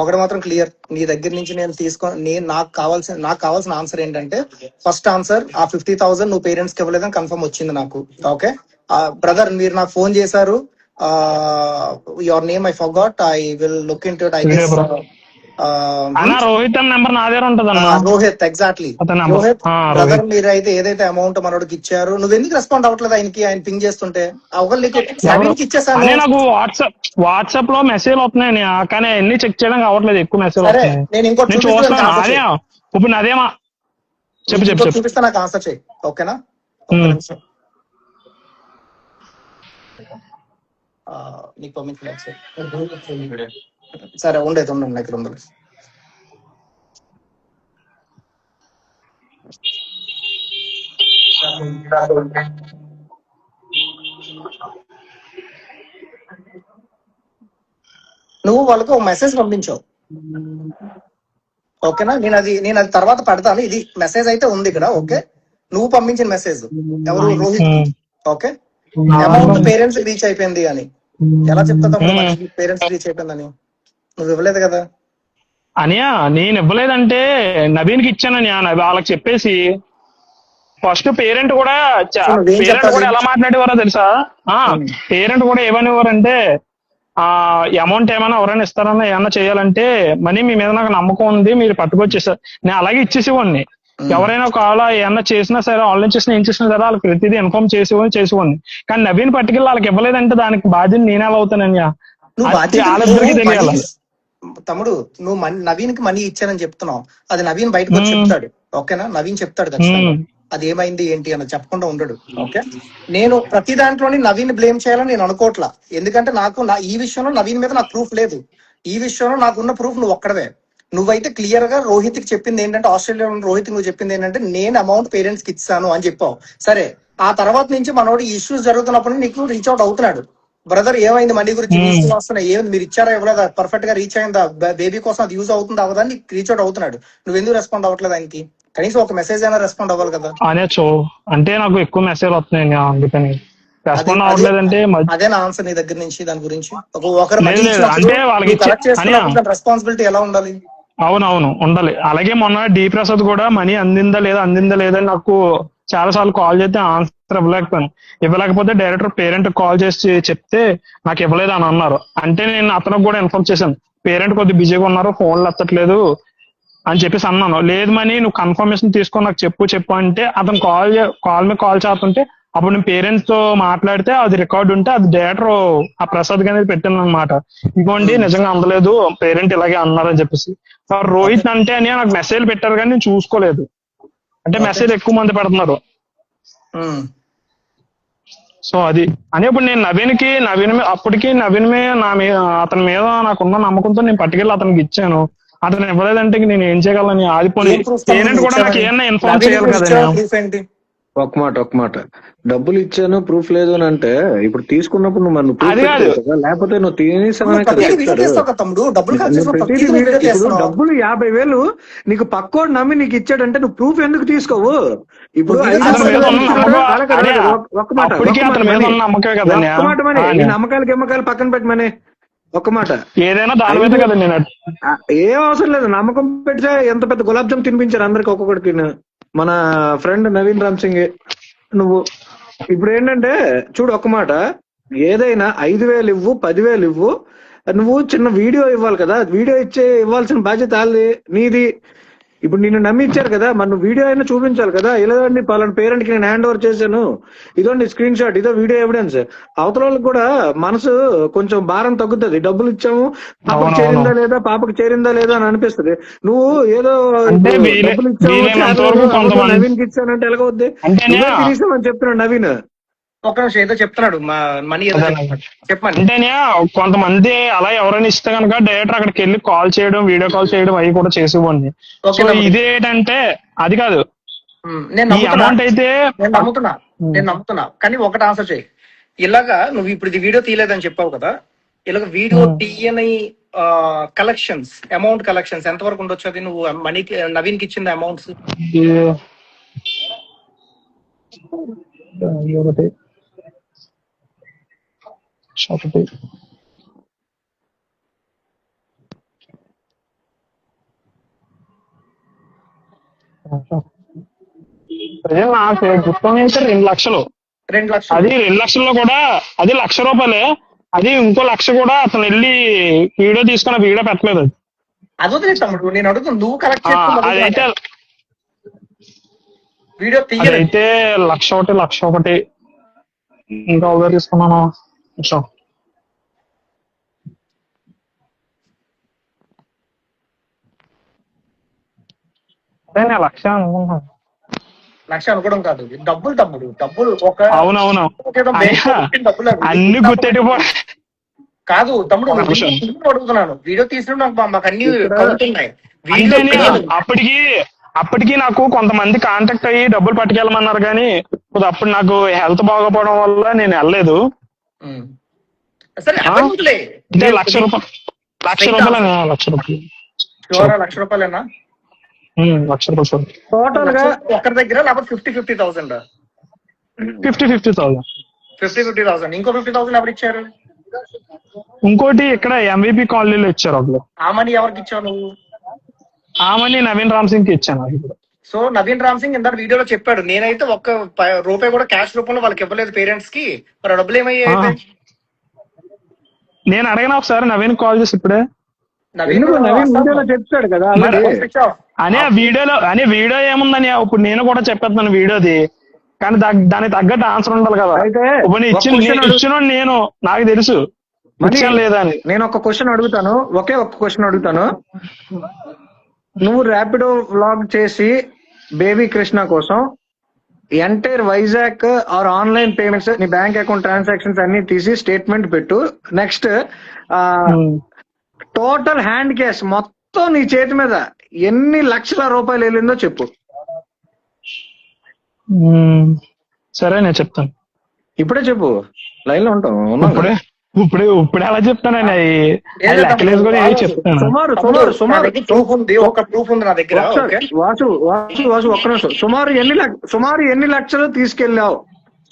ఒకటి మాత్రం క్లియర్, నీ దగ్గర నుంచి నేను నాకు కావాల్సిన ఆన్సర్ ఏంటంటే, ఫస్ట్ ఆన్సర్ ఆ 50,000 నువ్వు పేరెంట్స్ కి ఇవ్వలేదని కన్ఫర్మ్ వచ్చింది నాకు. ఓకే బ్రదర్, మీరు నాకు ఫోన్ చేశారు. Your name I forgot, I will look into it. I guess Rohit number నా దగ్గర ఉంటుంది. రోహిత్, ఎగ్జాక్ట్లీ రోహిత్ బ్రదర్, మీరు అయితే ఏదైతే అమౌంట్ మనోడికి ఇచ్చారు, నువ్వు ఎందుకు రెస్పాండ్ అవ్వట్లేదు ఆయనకి? ఆయన పింగ్ చేస్తుంటే ఇచ్చేసాను. నాకు వాట్సాప్ లో మెసేజ్ వస్తున్నాయి కానీ అన్ని చెక్ చేయడానికి అవ్వట్లేదు. ఎక్కువ మెసేజ్ నేను ఇంకోటి ఇప్పుడు అదేమా చెప్పు చూపిస్తా, నాకు ఆన్సర్ చేయి. ఓకేనా, నీకు పర్మిషన్ సరే ఉండేది ఉండండి దగ్గర ఉంది. నువ్వు వాళ్ళకు ఒక మెసేజ్ పంపించావు. ఓకేనా, నేను అది తర్వాత పెడతాను. ఇది మెసేజ్ అయితే ఉంది ఇక్కడ. ఓకే, నువ్వు పంపించిన మెసేజ్ ఎవరు? Rohit. Okay, amount parents reach అయిపోయింది అని ఎలా చెప్తా? పేరెంట్స్ రీచ్ అయిపోయిందని నువ్వు ఇవ్వలేదు కదా. అనియా నేను ఇవ్వలేదంటే నవీన్ కి ఇచ్చాననియా, వాళ్ళకి చెప్పేసి. ఫస్ట్ పేరెంట్ కూడా ఎలా మాట్లాడేవారో తెలుసా? పేరెంట్ కూడా ఏమనేవారంటే, అమౌంట్ ఏమైనా ఎవరైనా ఇస్తారన్నా ఏమన్నా చేయాలంటే మనీ మీ మీద నాకు నమ్మకం ఉంది, మీరు పట్టుకొచ్చేసారు. నేను అలాగే ఇచ్చేసేవాడిని. ఎవరైనా ఒకవేళ ఏమన్నా చేసినా సరే, ఆన్లైన్ చేసినా ఏం చేసినా సరే వాళ్ళకి ప్రతిదీ ఇన్ఫార్మ్ చేసేవాడిని. కానీ నవీన్ పట్టుకెళ్ళి వాళ్ళకి ఇవ్వలేదంటే దానికి బాధ్యత నేనే అవుతానని వాళ్ళిద్దరికి తెలియాలి. తమ్ముడు, నువ్వు నవీన్ కి మనీ ఇచ్చానని చెప్తున్నావు, అది నవీన్ బయటకు వచ్చి చెప్తాడు. ఓకేనా, నవీన్ చెప్తాడు ఖచ్చితంగా అది ఏమైంది ఏంటి అని చెప్పకుండా ఉండడు. ఓకే, నేను ప్రతి దాంట్లోని నవీన్ బ్లేమ్ చేయాలని నేను అనుకోవట్లా. ఎందుకంటే నాకు ఈ విషయంలో నవీన్ మీద నాకు ప్రూఫ్ లేదు. ఈ విషయంలో నాకున్న ప్రూఫ్ నువ్వు ఒక్కడవే. నువ్వైతే క్లియర్ గా రోహిత్ కి చెప్పింది ఏంటంటే, ఆస్ట్రేలియా రోహిత్ నువ్వు చెప్పింది ఏంటంటే నేను అమౌంట్ పేరెంట్స్ కి ఇచ్చాను అని చెప్పావు. సరే, ఆ తర్వాత నుంచి మనోడు ఇష్యూస్ జరుగుతున్నప్పుడు నీకు రీచ్ అవుట్ అవుతున్నాడు, బ్రదర్ ఏమైంది మనీ గురించి ఇష్యూస్ వస్తున్నాయి, ఏమైంది మీరు ఇచ్చారా ఇవ్వలేదా, పర్ఫెక్ట్ గా రీచ్ అయిందా, బేబీ కోసం అది యూజ్ అవుతుందా అవదా అని రీచ్ అవుట్ అవుతున్నాడు. నువ్వు ఎందుకు రెస్పాండ్ అవ్వట్లేదు ఆయనకి? కనీసం ఒక మెసేజ్ అయినా రెస్పాండ్ అవ్వాలి కదా. అంటే నాకు ఎక్కువ మెసేజ్ వస్తున్నాయి అందుకని రెస్పాండ్ అవ్వట్లేదంటే అదే నా ఆన్సర్ నీ దగ్గర నుంచి దాని గురించి. ఒకరు మనీ అంటే వాళ్ళకి కలెక్ట్ చేసుకున్నప్పుడు రెస్పాన్సిబిలిటీ ఎలా ఉండాలి? అవునవును ఉండాలి. అలాగే మొన్న డి ప్రసాద్ కూడా మనీ అందిందా లేదా అని నాకు చాలా సార్లు కాల్ చేస్తే ఆన్సర్ ఇవ్వలేకపోతే డైరెక్టర్ పేరెంట్ కాల్ చేసి చెప్తే నాకు ఇవ్వలేదు అని అన్నారు. అంటే నేను అతనికి కూడా ఇన్ఫార్మ్ చేశాను, పేరెంట్ కొద్దిగా బిజీగా ఉన్నారు, ఫోన్లు ఎత్తట్లేదు అని చెప్పేసి అన్నాను. లేదు మనీ నువ్వు కన్ఫర్మేషన్ తీసుకొని నాకు చెప్పు అంటే అతను కాల్ చేస్తుంటే అప్పుడు నేను పేరెంట్స్ తో మాట్లాడితే అది రికార్డ్ ఉంటే అది డైరెక్టర్ ఆ ప్రసాద్ గారి పెట్టాను అనమాట. ఇంకోండి నిజంగా అందలేదు, పేరెంట్ ఇలాగే అన్నారని చెప్పేసి. రోహిత్ అంటే అని నాకు మెసేజ్ పెట్టారు కానీ నేను చూసుకోలేదు. అంటే మెసేజ్ ఎక్కువ మంది పెడుతున్నారు. సో అది అని ఇప్పుడు నేను నవీన్ అతని మీద నాకున్న నమ్మకంతో నేను పట్టుకెళ్ళి అతనికి ఇచ్చాను. అతను ఇవ్వలేదంటే నేను ఏం చేయగలను? ఆదిపోయి పేరెంట్ కూడా నాకు ఏమన్నా ఇన్ఫార్మ్ చేయాలి కదా. ఒక మాట డబ్బులు ఇచ్చాను ప్రూఫ్ లేదు అని అంటే ఇప్పుడు తీసుకున్నప్పుడు నువ్వు లేకపోతే నువ్వు తినేసావనే కదా ఇప్పుడు డబ్బులు 50,000 నీకు పక్కోడు నమ్మి నీకు ఇచ్చాడంటే నువ్వు ప్రూఫ్ ఎందుకు తీసుకోవు? ఇప్పుడు ఒక్క మాట నీ నమ్మకాలు పక్కన పెట్టమని ఒక్క మాట. ఏదైనా దాని మీద కదా నేను ఏం అవసరం లేదు, నమ్మకం పెడితే ఎంత పెద్ద గులాబ్ జామ్ తినిపించారు అందరికి ఒక్కొక్కడికి. మన ఫ్రెండ్ నవీన్ రామ్ సింగ్ నువ్వు ఇప్పుడు ఏంటంటే చూడు ఒక్క మాట, ఏదైనా 5,000 ఇవ్వు 10,000 ఇవ్వు, నువ్వు చిన్న వీడియో ఇవ్వాలి కదా, వీడియో ఇవ్వాల్సిన బాధ్యత నీది. ఇప్పుడు నిన్ను నమ్మి ఇచ్చారు కదా, మరి నువ్వు వీడియో అయినా చూపించాలి కదా. ఇలాంటి పలానా పేరెంట్ కి నేను హ్యాండ్ ఓవర్ చేశాను, ఇదోండి స్క్రీన్ షాట్, ఇదో వీడియో ఎవిడెన్స్. అవతల వాళ్ళకి కూడా మనసు కొంచెం భారం తగ్గుతుంది. డబ్బులు ఇచ్చాము, పాపకు చేరిందా లేదా అని అనిపిస్తుంది. నువ్వు ఏదో డబ్బులు ఇచ్చావు నవీన్ కి ఇచ్చానంటే ఎలాగవుద్ది? తీసామని చెప్తున్నాడు నవీన్. ఒక నిమిషం ఏదో చెప్తున్నాడు మనీ చెప్పండి. అంటే కొంతమంది అలా ఎవరైనా ఇస్తే కనుక డైరెక్టర్ అక్కడికి వెళ్ళి కాల్ చేయడం, వీడియో కాల్ చేయడం అవి కూడా చేసేవాడిని. ఇదేంటంటే అది కాదు, నేను నమ్ముతున్నా కానీ ఒకటి ఆన్సర్ చేయి. ఇలాగా నువ్వు ఇప్పుడు ఇది వీడియో తీయలేదని చెప్పావు కదా, ఇలాగ వీడియో తీయని అమౌంట్ కలెక్షన్స్ ఎంత వరకు ఉండొచ్చు? అది నువ్వు మనీకి నవీన్ కి ఇచ్చిన అమౌంట్స్ నాకు గుర్తు 2 లక్షలు. 2 లక్షలు అది 2 లక్షల్లో కూడా అది ₹1,00,000. అది ఇంకో 1,00,000 కూడా అతను వెళ్ళి వీడియో తీసుకున్న వీడియో పెట్టలేదు. అది వదిలేదు తమ్ముడు, నేను అడుగుతాను నువ్వు కలెక్ట్ అదైతే వీడియో తీయైతే 1,01 ఇంకా ఒకటి తీసుకున్నాను. లక్ష అనుకోవడం కాదు, డబ్బులు తమ్ముడు, డబ్బులు ఒక అవునవును అన్ని గుర్తెట్టుకో కాదు తమ్ముడు. అడుగుతున్నాను, వీడియో తీసినప్పుడు మాకు అన్ని కౌంట్ ఉన్నాయి. అప్పటికి నాకు కొంతమంది కాంటాక్ట్ అయ్యి డబ్బులు పట్టుకెళ్ళమన్నారు కానీ అప్పుడు నాకు హెల్త్ బాగోపోవడం వల్ల నేను వెళ్ళలేదు. సరే ₹1,00,000 1,00,000 ₹1,00,000 టోటల్ గా ఒకరి దగ్గర, లేకపోతే 50,000 50,000 ఇంకో 50,000 ఎవరు ఇచ్చారు? ఇంకోటి ఇక్కడ MVP కాలనీలో ఇచ్చారు. అప్పుడు ఆ మనీ ఎవరికి ఇచ్చావు నువ్వు? ఆ మనీ నవీన్ రామ్ సింగ్ కి ఇచ్చాను. సో నవీన్ రామ్ సింగ్ ఇంత వీడియోలో చెప్పాడు, నేనైతే ₹1 కూడా క్యాష్ రూపంలో వాళ్ళకి ఇవ్వలేదు పేరెంట్స్ కి. మరి డబ్బులు ఏమయ్యాయి? నేను అడిగిన ఒకసారి నవీన్ కాల్ చేసి ఇప్పుడే చెప్తాడు కదా అనే వీడియో ఏముందని ఇప్పుడు నేను కూడా చెప్పేస్తాను వీడియోది, కానీ దానికి తగ్గట్టు ఆన్సర్ ఉండాలి కదా. ఇప్పుడు ఇచ్చిన నేను నాకు తెలుసు లేదా అని. నేను ఒక క్వశ్చన్ అడుగుతాను, ఒకే ఒక్క క్వశ్చన్ అడుగుతాను. నువ్వు ర్యాపిడో వ్లాగ్ చేసి బేబీ కృష్ణ కోసం entire Vizag or online payments, నీ బ్యాంక్ అకౌంట్ ట్రాన్సాక్షన్స్ అన్ని తీసి స్టేట్మెంట్ పెట్టు. నెక్స్ట్ టోటల్ హ్యాండ్ క్యాష్ మొత్తం మొత్తం నీ చేతి మీద ఎన్ని లక్షల రూపాయలు వెళ్ళిందో చెప్పు. సరే నేను చెప్తాను. ఇప్పుడే చెప్పు, లైన్ లో ఉంటాం. ఇప్పుడు ఎలా చెప్తానండి? అవి లెక్కలేసుకొని చెప్తాను. సుమారు ప్రూఫ్ ఉంది, ఒక ప్రూఫ్ ఉంది నా దగ్గర. వాసు ఒక్క నిమిషం. సుమారు ఎన్ని లక్షలు తీసుకెళ్ళావు?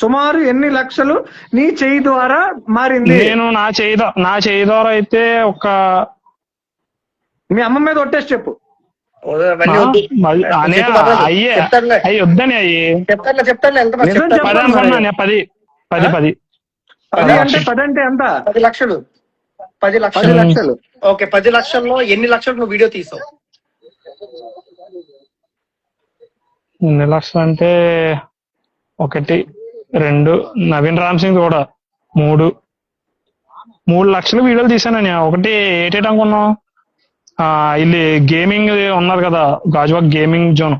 సుమారు ఎన్ని లక్షలు నీ చెయ్యి ద్వారా మారింది? నేను నా చెయ్యి ద్వారా అయితే ఒక మీ అమ్మ మీద ఒట్టేసి చెప్పు. అయ్యే వద్దని అయ్యి చెప్తాను. 10 అనుకున్నాను. 10 10 అంటే ఎంత? 10 లక్షలు. 10 లక్షలు. ఓకే, 10 లక్షల్లో ఎన్ని లక్షలు నువ్వు వీడియో తీసావు? ఎన్ని లక్షలు అంటే 1, 2, నవీన్ రామ్ సింగ్ కూడా 3 లక్షలు వీడియోలు తీసానని. ఒకటి ఏటేట అనుకున్నాం, ಇಲ್ಲಿ గేమింగ్ ఉన్నారు కదా, గాజువాక్ గేమింగ్ జోన్,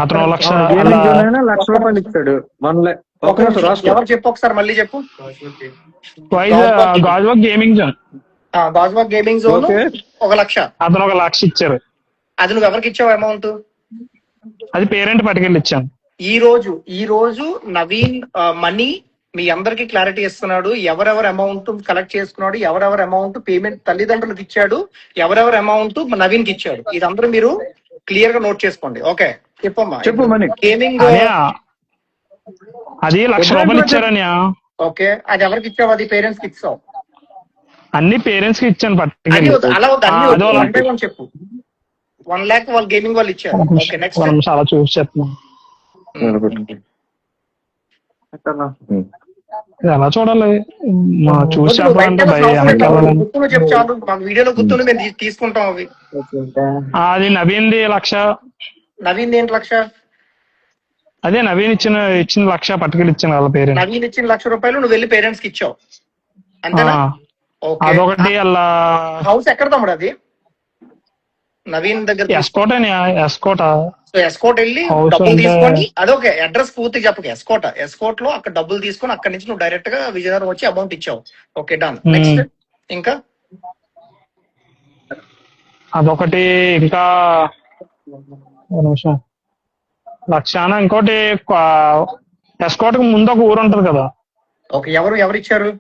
అతను 1,00,000 రూపాయలు ఇచ్చాడు. ఎవరు చెప్పు ఒకసారి, మళ్ళీ చెప్పు. Gajuwaka gaming zone, Gajuwaka gaming zone 1,00,000 అతను 1,00,000 ఇచ్చారు. అది నువ్వు ఎవరికి ఇచ్చావు అమౌంట్? అది పేరెంట్ పట్టుకెళ్ళి ఇచ్చాను. ఈ రోజు నవీన్ మనీ మీ అందరికి క్లారిటీ ఇస్తున్నాడు. ఎవరెవరు అమౌంట్ కలెక్ట్ చేసుకున్నాడు, ఎవరెవరు అమౌంట్ పేమెంట్ తల్లిదండ్రులకు ఇచ్చాడు, ఎవరెవరు అమౌంట్ నవీన్ కి ఇచ్చాడు, ఇదందరూ మీరు క్లియర్ గా నోట్ చేసుకోండి. ఓకే, చెప్పు. మనీ గేమింగ్ అది 1,00,000 రూపాయలు ఇచ్చారని. ఓకే, అది ఎవరికి ఇచ్చావు? అది పేరెంట్స్ కి ఇచ్చావు? అన్ని పేరెంట్స్ కి ఇచ్చాను పట్టుకెళ్ళి. చెప్పు. 1,00,000 వాళ్ళు గేమింగ్ వాళ్ళు ఇచ్చారు. ఓకే, నెక్స్ట్ చాలా చూసి చెప్తున్నాను. ఎలా చూడాలి? చూసి చెప్పాలంటే చాలు, మాకు వీడియోలో గుర్తుండి మేము తీసుకుంటాం. అవి అది నవీన్ది 1,00,000. నవీన్ ఏంటి 1,00,000? అదే నవీన్ ఇచ్చిన 1,00,000 పట్టుకెళ్ళి ఇచ్చాను వాళ్ళ పేరెంట్స్. నవీన్ ఇచ్చిన 1,00,000 రూపాయలు నువ్వు వెళ్ళి పేరెంట్స్ కి ఇచ్చావు, అంతేనా? అదొకటి. అలా హౌస్ ఎక్కడ తమ్ముడు? అది నవీన్ దగ్గర ఎస్కోట్ అని. ఎస్కోట్ వెళ్ళి డబ్బులు తీసుకొని, అదొకే అడ్రస్ పూర్తి చెప్పక. ఎస్కోట్ లో అక్కడ డబ్బులు తీసుకొని అక్కడ నుంచి నువ్వు డైరెక్ట్ గా విజయనగరం వచ్చి అమౌంట్ ఇచ్చావు. Okay, done. నెక్స్ట్ ఇంకా అదొకటి. ఇంకా 1,00,000. ఇంకోటి ఎస్కోట్ కు ముందు ఒక ఊరు ఉంటది కదా. ఓకే, ఎవరు ఇచ్చారు?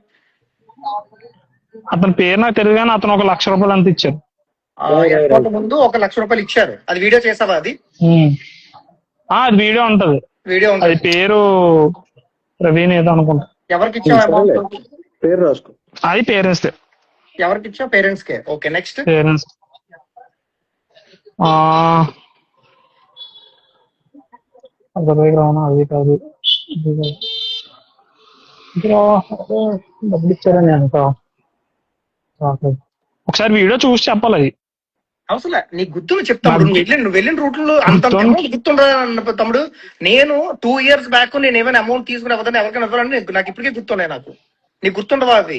అతని పేరు నాకు తెలియదు కానీ అతను 1,00,000 రూపాయలు అంత ఇచ్చారు. ముందు 1,00,000 రూపాయలు ఇచ్చారు. అది వీడియో చేసావా? అది అది వీడియో ఉంటది. అది పేరు ప్రవీణ్ ఏదో అనుకుంటా. ఎవరికి ఇచ్చావు అమౌంట్? పేరు రాసుకో. అది పేరెంట్స్. ఎవరికి ఇచ్చావు? పేరెంట్స్ కే. Okay, next parents. అది కాదు, డబ్బులు ఇచ్చారని అనుకో. ఒకసారి వీడియో చూసి చెప్పాలి. అది అవసరం నీకు గుర్తులు చెప్తాడు. నువ్వు వెళ్ళిన రూట్లో అంత గుర్తుండదా తమ్ముడు? నేను 2 years బ్యాక్ నేను ఏమైనా అమౌంట్ తీసుకుని అవ్వదని ఎవరికైనా ఇవ్వాలని నాకు ఇప్పటికే గుర్తున్నాయి. నీకు గుర్తుండవా అవి?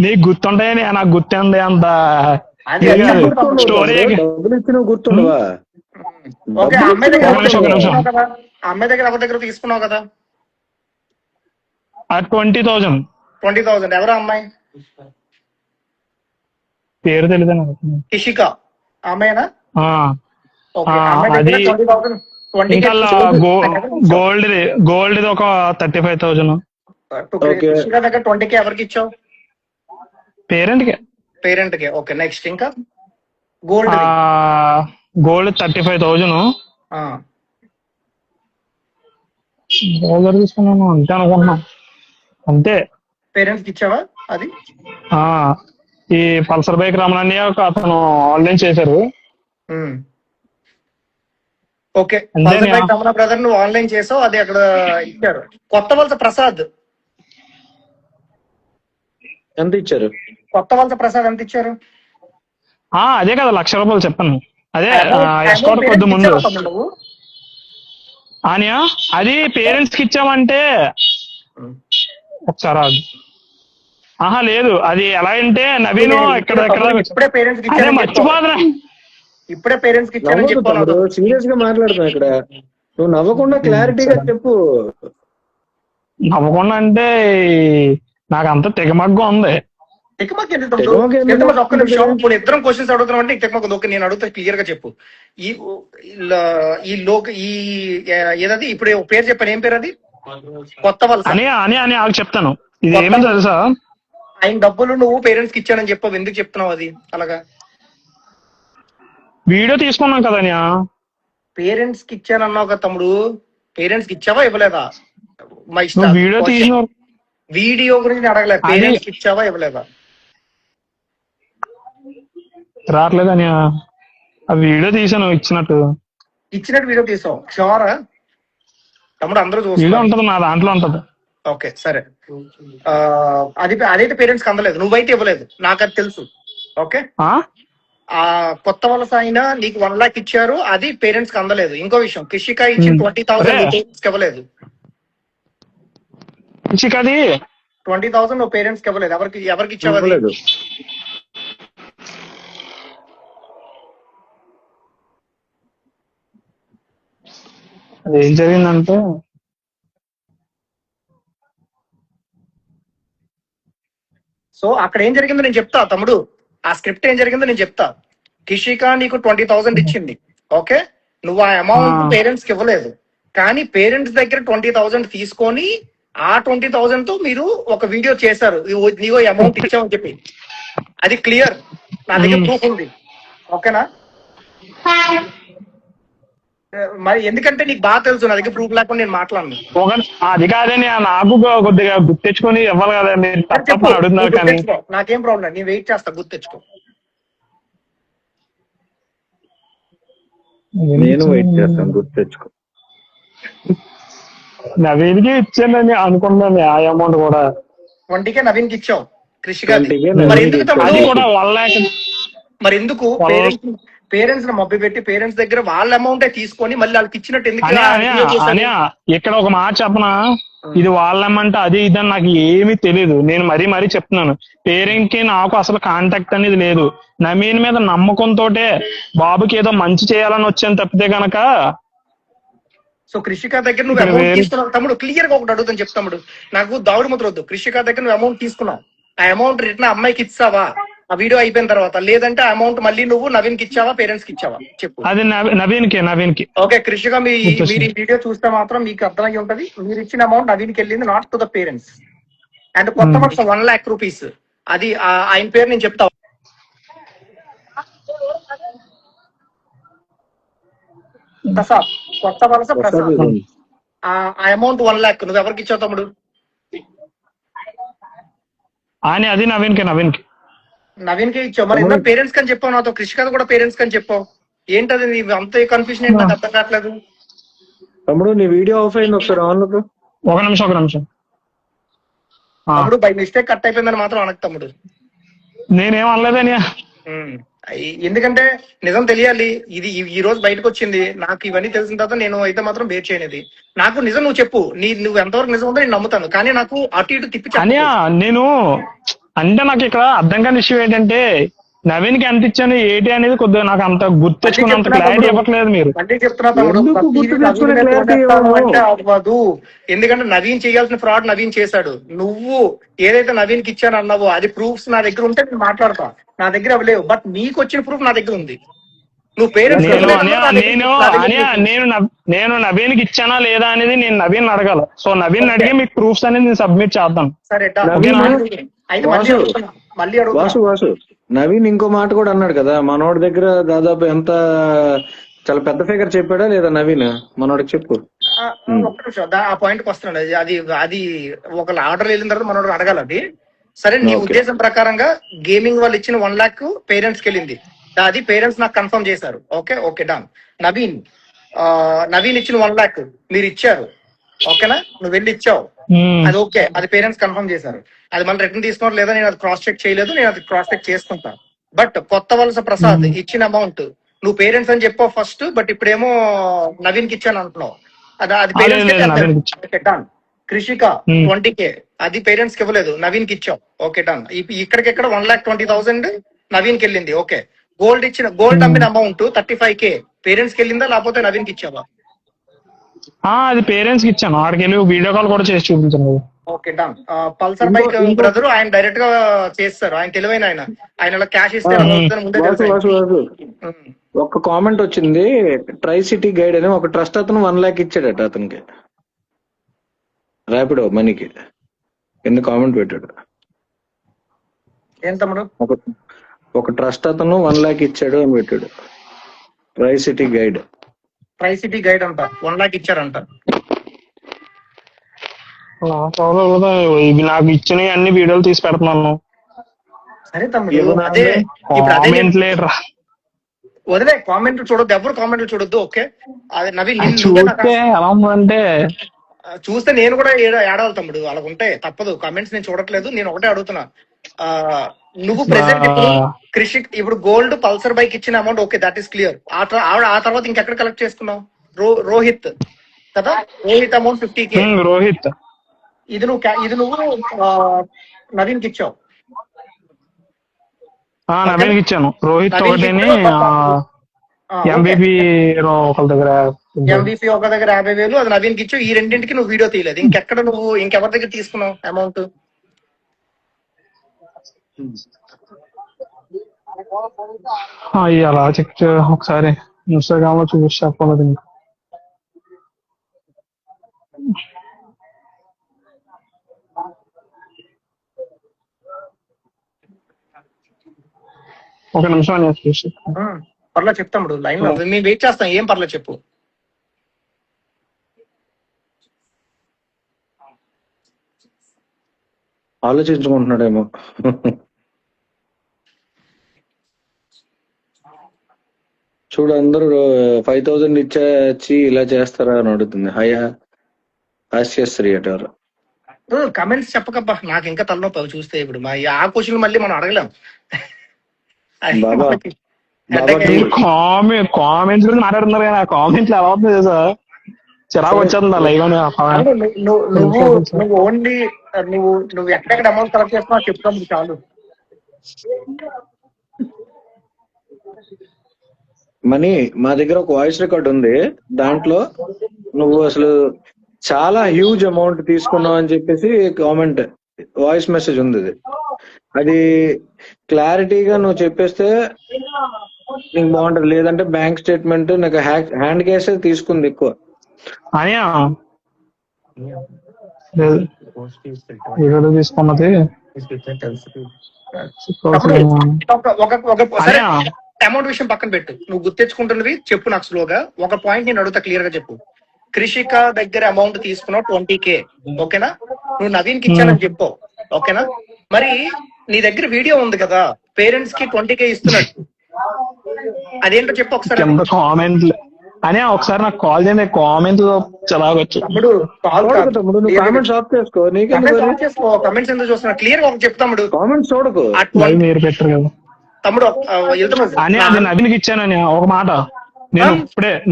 నీకు గుర్తుంటాయని నాకు గుర్తుంది అంత స్టోరీ. గుర్తుండవా? ఓకే, అమ్మాయి దగ్గర ఎవరి దగ్గర తీసుకున్నావు కదా? 20,000. ఎవరు అమ్మాయి? పేరు తెలీదు నాకు. ఇషిక అమ్మాయినా? అది ఇంకా గోల్డ్ ఒక 35,000. దగ్గర 20K ఎవరికి ఇచ్చావు? పేరెంట్ కే. ఓకే, నెక్స్ట్ ఇంకా గోల్డ్ 35,000 తీసుకున్నాను అంతే అనుకుంటున్నాం. అంతే. పేరెంట్స్ కి ఇచ్చావా? అది ఈ పల్సర్ బైక్ రమణని అతను ఆన్లైన్ చేశారు. ఓకే, రమణ బ్రదర్ నువ్వు ఆన్లైన్ చేసావు, అది అక్కడ ఇచ్చారు. కొత్త వలస ప్రసాద్ ఎంత ఇచ్చారు? ఎంత ఇచ్చారు? అదే కదా 1,00,000 రూపాయలు చెప్పాను. అదే ఎస్కోట్ కొద్ది ముందు. అది పేరెంట్స్ కి ఇచ్చామంటే ఒకసారి లేదు. అది ఎలా అంటే నవీన్ ఇక్కడ మర్చిపోదురా. ఇప్పుడే పేరెంట్స్ కి ఇచ్చాను. సీరియస్ గా మాట్లాడుతున్నా ఇక్కడ. నువ్వు నవ్వకుండా క్లారిటీగా చెప్పు. నవ్వకుండా అంటే నాకు అంత తెగమగ్గా ఉంది. టెక్మాక్ ఎందుకు తమ్ముడు? టెక్మాక్ ఎందుకు? టెక్మాక్ ఒక్క నిమిషం. ఇప్పుడు ఇద్దరం క్వశ్చన్స్ అడుగుతున్నాం అంటే టెక్మాక్ ఓకే, నేను అడుగుతా క్లియర్ గా చెప్పు. ఈ ఈ లోక ఈ ఏదది ఇప్పుడు పేరు చెప్పాను, ఏం పేరు అది? కొత్త వలస అని అని అని ఆకు చెప్తాను. ఇది ఏమని తెలుసా? ఆయన డబ్బులు నువ్వు పేరెంట్స్ కి ఇచ్చానని చెప్పావు, ఎందుకు చెప్తున్నావు అది అలాగా? వీడియో తీసుకున్నాం కదా అనియా. పేరెంట్స్ కి ఇచ్చానన్నావు కదా తమ్ముడు, పేరెంట్స్ కి ఇచ్చావా ఇవ్వలేదా? మా నువ్వు ఇష్టం. వీడియో తీసిన వీడియో గురించి అడగలే, పేరెంట్స్ కి ఇచ్చావా ఇవ్వలేదా? రావట్లేదు అనియా. ఆ వీడియో తీసాను ఇచ్చినట్టు. ఇచ్చినట్టు వీడియో తీసావు షూరా తమ్ముడు? అందరూ వీడియో చూస్తున్నారు. ఉంటది, నా దాంట్లో ఉంటది. ఓకే సరే. అది అదైతే పేరెంట్స్ కి అందలేదు, నువ్వైతే ఇవ్వలేదు, నాకు అది తెలుసు. ఓకే, ఆ ఆ కొత్త వలస అయినా నీకు 1 lakh ఇచ్చారు, అది పేరెంట్స్ కి అందలేదు. ఇంకో విషయం, కృషిక ఇచ్చిన 20,000 పేరెంట్స్ కి ఇవ్వలేదు. అది 20,000 నువ్వు పేరెంట్స్ కి ఇవ్వలేదు. ఎవరికి ఇచ్చావు అది? ఇవ్వలేదు. అది ఏం జరిగిందంటే, సో అక్కడ ఏం జరిగిందో నేను చెప్తా తమ్ముడు. ఆ స్క్రిప్ట్ ఏం జరిగిందో నేను చెప్తా. కిషిక నీకు 20,000 ఇచ్చింది, ఓకే? నువ్వు ఆ అమౌంట్ పేరెంట్స్ కి ఇవ్వలేదు, కానీ పేరెంట్స్ దగ్గర 20,000 తీసుకొని ఆ 20,000 తో మీరు ఒక వీడియో చేశారు, నీవో అమౌంట్ ఇచ్చావని చెప్పి. అది క్లియర్, నా దగ్గర ప్రూఫ్ ఉంది, ఓకేనా? మరి ఎందుకంటే నీకు బాగా తెలుసు, నా దగ్గర ప్రూఫ్ లేకుండా నేను మాట్లాడను. అది కాదని నాకు కొద్దిగా గుర్తు తెచ్చుకొని ఇవ్వాలి కదా, మీరు తప్పని అడుగుతున్నారు. కానీ నాకేం ప్రాబ్లం, నేను వెయిట్ చేస్తా, గుర్తు తెచ్చుకో. నేను వెయిట్ చేస్తాను, గుర్తు తెచ్చుకో. నవీన్కి ఇచ్చానని అనుకున్నాను ఆ అమౌంట్ కూడా. 20K నవీన్కి ఇచ్చావు, కృషి గారి. 20K మరి నవీన్కి ఎందుకు ఇచ్చావు. తమ్ముడు? అది కూడా 1 lakh. మరి ఎందుకు పేరెంట్స్ మబ్బి పెట్టి పేరెంట్స్ దగ్గర వాళ్ళ అమౌంటే తీసుకొని మళ్ళీ వాళ్ళకి ఇచ్చినట్టు ఎందుకు? అనియా ఇక్కడ ఒక మాట చెప్పనా, ఇది వాళ్ళమంటే అది ఇదని నాకు ఏమీ తెలియదు. నేను మరీ చెప్తున్నాను, పేరెంట్ కి నాకు అసలు కాంటాక్ట్ అనేది లేదు. నవీన్ మీద నమ్మకంతో బాబుకి ఏదో మంచి చేయాలని వచ్చాను తప్పితే గనక. సో కృషిక దగ్గర నువ్వు అమౌంట్ తీసుకున్నావు తమ్ముడు, క్లియర్ గా ఒకటి అడుగుతాను చెప్తాడు, నాకు దావుడు ముద్ర వద్దు. కృషిక దగ్గర నువ్వు అమౌంట్ తీసుకున్నావు, ఆ అమౌంట్ రిటర్న్ అమ్మాయికి ఇచ్చావా ఆ వీడియో అయిపోయిన తర్వాత? లేదంటే ఆ అమౌంట్ మళ్ళీ నువ్వు నవీన్ కి ఇచ్చావా, పేరెంట్స్ కి ఇచ్చావా? చెప్పు. అది నవీన్ కి. ఓకే, కృషిక మీరు ఈ వీడియో చూస్తే మాత్రం మీకు అర్థమై ఉంటది, మీరు ఇచ్చిన అమౌంట్ నవీన్ కి వెళ్ళింది, not to the parents. And కొత్త వలస 1 lakh rupees, అది ఆయన పేరు నేను చెప్తా. ప్రసాద్, కొత్త వలస ప్రసాద్. ఆ అమౌంట్ 1 lakh నువ్వు ఎవరికి ఇచ్చావు తమ్ముడు? అది నవీన్ కి ఇచ్చావు. మరి ఎందుకు పేరెంట్స్ కని చెప్పావు నాతో? కృషిక కూడా పేరెంట్స్ కని చెప్పావు, ఏంటది అంత కన్ఫ్యూజన్ ఏంటి? నాకు అర్థం కావట్లేదు తమ్ముడు. నీ వీడియో ఆఫ్ అయింది, ఒకసారి ఆన్ లో. ఒక నిమిషం. తమ్ముడు బై మిస్టేక్ కట్ అయిపోయిందని మాత్రం అనకు తమ్ముడు. నేనేం అనలేదని. ఎందుకంటే నిజం తెలియాలి, ఇది ఈ రోజు బయటకు వచ్చింది. నాకు ఇవన్నీ తెలిసిన తర్వాత నేను అయితే మాత్రం బేర్ చేయనిది. నాకు నిజం నువ్వు చెప్పు, నువ్వు ఎంతవరకు నిజం ఉందో నేను నమ్ముతాను, కానీ నాకు అటు ఇటు తిప్పి నేను అంటే నాకు ఇక్కడ అర్థం కాని విషయం ఏంటంటే, నవీన్ కి ఎంత ఇచ్చాను ఏంటి అనేది కొద్దిగా నాకు అంత గుర్తెచ్చుకున్నంత క్లారిటీ ఇవ్వట్లేదు మీరు. అంటే చెప్తున్నా అవ్వదు, ఎందుకంటే నవీన్ చేయాల్సిన ఫ్రాడ్ నవీన్ చేశాడు. నువ్వు ఏదైతే నవీన్ కి ఇచ్చాను అన్నావో అది ప్రూఫ్స్ నా దగ్గర ఉంటే నేను మాట్లాడతా, నా దగ్గర అవి లేవు. బట్ నీకు వచ్చిన ప్రూఫ్ నా దగ్గర ఉంది. నువ్వు పేరెంట్స్ నేను నవీన్ కి ఇచ్చానా లేదా అనేది నేను నవీన్ అడగాలి. సో నవీన్ అడిగి మీకు ప్రూఫ్స్ అనేది నేను సబ్మిట్ చేద్దాం. సరే, వాసు నవీన్ ఇంకో మాట కూడా అన్నాడు కదా, మనోడి దగ్గర దాదాపు ఎంత చాలా పెద్ద ఫిగర్ చెప్పాడా లేదా నవీన్? మనోడికి చెప్పు. ఒక్క నిమిషం, ఆ పాయింట్ కి వస్తున్నాడు. అది ఒక ఆర్డర్ వెళ్ళిన తర్వాత మనోడు అడగాలి అది. సరే, నీ ఉద్దేశం ప్రకారంగా గేమింగ్ వాళ్ళు ఇచ్చిన 1 lakh పేరెంట్స్ కి వెళ్ళింది, అది పేరెంట్స్ నాకు కన్ఫర్మ్ చేశారు. Okay done. నవీన్ ఇచ్చిన 1 lakh మీరు ఇచ్చారు, ఓకేనా? నువ్వు వెళ్ళి ఇచ్చావు, అది ఓకే, అది పేరెంట్స్ కన్ఫర్మ్ చేశారు. అది మళ్ళీ రిటర్న్ తీసుకోవడం లేదా, నేను అది క్రాస్ చెక్ చేయలేదు, నేను అది క్రాస్ చెక్ చేసుకుంటాను. బట్ కొత్త వలస ప్రసాద్ ఇచ్చిన అమౌంట్ నువ్వు పేరెంట్స్ అని చెప్పావు ఫస్ట్, బట్ ఇప్పుడేమో నవీన్ కి ఇచ్చాను అంటున్నావు, అది పేరెంట్స్. డన్. కృషిక 20K అది పేరెంట్స్ కి ఇవ్వలేదు, నవీన్ కి ఇచ్చావు, ఓకే డన్. ఇక్కడికెక్కడ 1,20,000 నవీన్ కి వెళ్ళింది, ఓకే. గోల్డ్ అమ్మిన అమౌంట్ 35K పేరెంట్స్ కి వెళ్ళిందా లేకపోతే నవీన్ కి ఇచ్చావా? అది పేరెంట్స్ కి ఇచ్చాను, ఆడికి వెళ్ళి వీడియో కాల్ కూడా చేసి చూపించాను. Okay done. Pulsar bike brother ఆయన డైరెక్ట్ గా చేస్తారు, ఆయన తెలివైన ఆయన. ఆయన క్యాష్ ఇస్తే ముందే వాసు వాసు తెలుసు. వాసు ఒక కామెంట్ వచ్చింది, ట్రై సిటీ గైడ్ అని ఒక ట్రస్ట్ అతను 1 lakh ఇచ్చాడట అతనికి ర్యాపిడో మనీకి. కింద కామెంట్ పెట్టాడు. ఏం తమ్ముడు? ఒక ట్రస్ట్ అతను 1 lakh ఇచ్చాడు అని పెట్టాడు. Try city guide. Try city guide అంట 1 lakh ఇచ్చారంట. ఇవి నాకు ఇచ్చినవి అన్ని వీడియోలు తీసి పెడుతున్నాను. సరే తమ్ముడు, అదే ఇప్పుడు అదే వదిలే, కామెంట్లు చూడొద్దు, ఎవరు కామెంట్లు చూడొద్దు. ఓకే, అది నవీన్ చూస్తే ఎలా ఉందంటే, చూస్తే నేను కూడా ఏడవాలి తమ్ముడు, అలా ఉంటాయి తప్పదు. కామెంట్స్ నేను చూడట్లేదు, నేను ఒకటే అడుగుతున్నా. నువ్వు ప్రెసెంట్ ఇప్పుడు కృషి ఇప్పుడు గోల్డ్ పల్సర్ బైక్ ఇచ్చిన amount okay, that is clear. ఆ తర్వాత ఇంకెక్కడ కలెక్ట్ చేసుకున్నావు? రోహిత్ కదా, రోహిత్ అమౌంట్ 50K. రోహిత్ ఇది నువ్వు నవీన్కి ఇచ్చావు. నవీన్కి ఇచ్చాను. రోహిత్ ఒకటిని ఎంబీపీ ఒకరి దగ్గర, ఎంబీపీ ఒక దగ్గర 50,000, అది నవీన్కి ఇచ్చావు. ఈ రెండింటికి నువ్వు వీడియో తీయలేదు. ఇంకెక్కడ నువ్వు ఇంకెవరి దగ్గర తీసుకున్నావు అమౌంట్? అలా చెక్ ఒకసారి ఇన్స్టాగ్రామ్ లో చూసి చెప్పలేదు. ఒక నిమిషం అని చూసి పర్లేదు చెప్తాడు లైన్ లో, మేము వెయిట్ చేస్తాం. ఏం పర్లేదు చెప్పు. ఆలోచించుకుంటున్నాడేమో. చూడు, అందరూ 5,000 ఇచ్చి ఇలా చేస్తారా అని అడుగుతుంది. హాస్యశ్రీ అటారు. కమెంట్స్ చెప్పకబ్బా, నాకు ఇంకా తలనొప్పి అవి చూస్తే. ఇప్పుడు ఆ క్వశ్చన్ మళ్ళీ మనం అడగలేం. కామెంట్స్ గురించి మాట్లాడుతున్నారు కానీ ఆ కామెంట్లు ఎలా అవుతుంది సార్, చిరాకు వచ్చేస్తుంది లైవ్. నువ్వు ఓన్లీ నువ్వు ఎక్కడెక్కడ అమౌంట్ కలెక్ట్ చేస్తున్నావు చెప్తాం చాలు. మనీ, మా దగ్గర ఒక వాయిస్ రికార్డ్ ఉంది, దాంట్లో నువ్వు అసలు చాలా హ్యూజ్ అమౌంట్ తీసుకున్నావు అని చెప్పేసి కామెంట్ వాయిస్ మెసేజ్ ఉంది. అది క్లారిటీగా నువ్వు చెప్పేస్తే నీకు బాగుంటది. లేదంటే బ్యాంక్ స్టేట్మెంట్, నాకు హ్యాండ్ క్యాష్ తీసుకుంది ఎక్కువ. తీసుకున్నది అమౌంట్ విషయం పక్కన పెట్టు, నువ్వు గుర్తించుకుంటున్నవి చెప్పు నాకు స్లోగా. ఒక పాయింట్ నేను అడుగుతా, క్లియర్ గా చెప్పు. కృషిక దగ్గర అమౌంట్ తీసుకున్నావు 20K, ఓకేనా? నువ్వు నవీన్కి ఇచ్చానని చెప్పు, ఓకేనా? మరి నీ దగ్గర వీడియో ఉంది కదా, పేరెంట్స్ కి 20K ఇస్తున్నట్టు, అదేంటో చెప్పు ఒకసారి. కామెంట్లు అని ఒకసారి నాకు కాల్ చేయండి, కామెంట్ చలాగొచ్చు. కమెంట్స్ ఎందుకు చూస్తున్నా, క్లియర్ గా ఒక చెప్తాడు. కామెంట్స్ చూడకు, మీరు పెట్టరు కదా తమ్ముడు. అని అది నవీన్కి ఇచ్చానని ఒక మాట.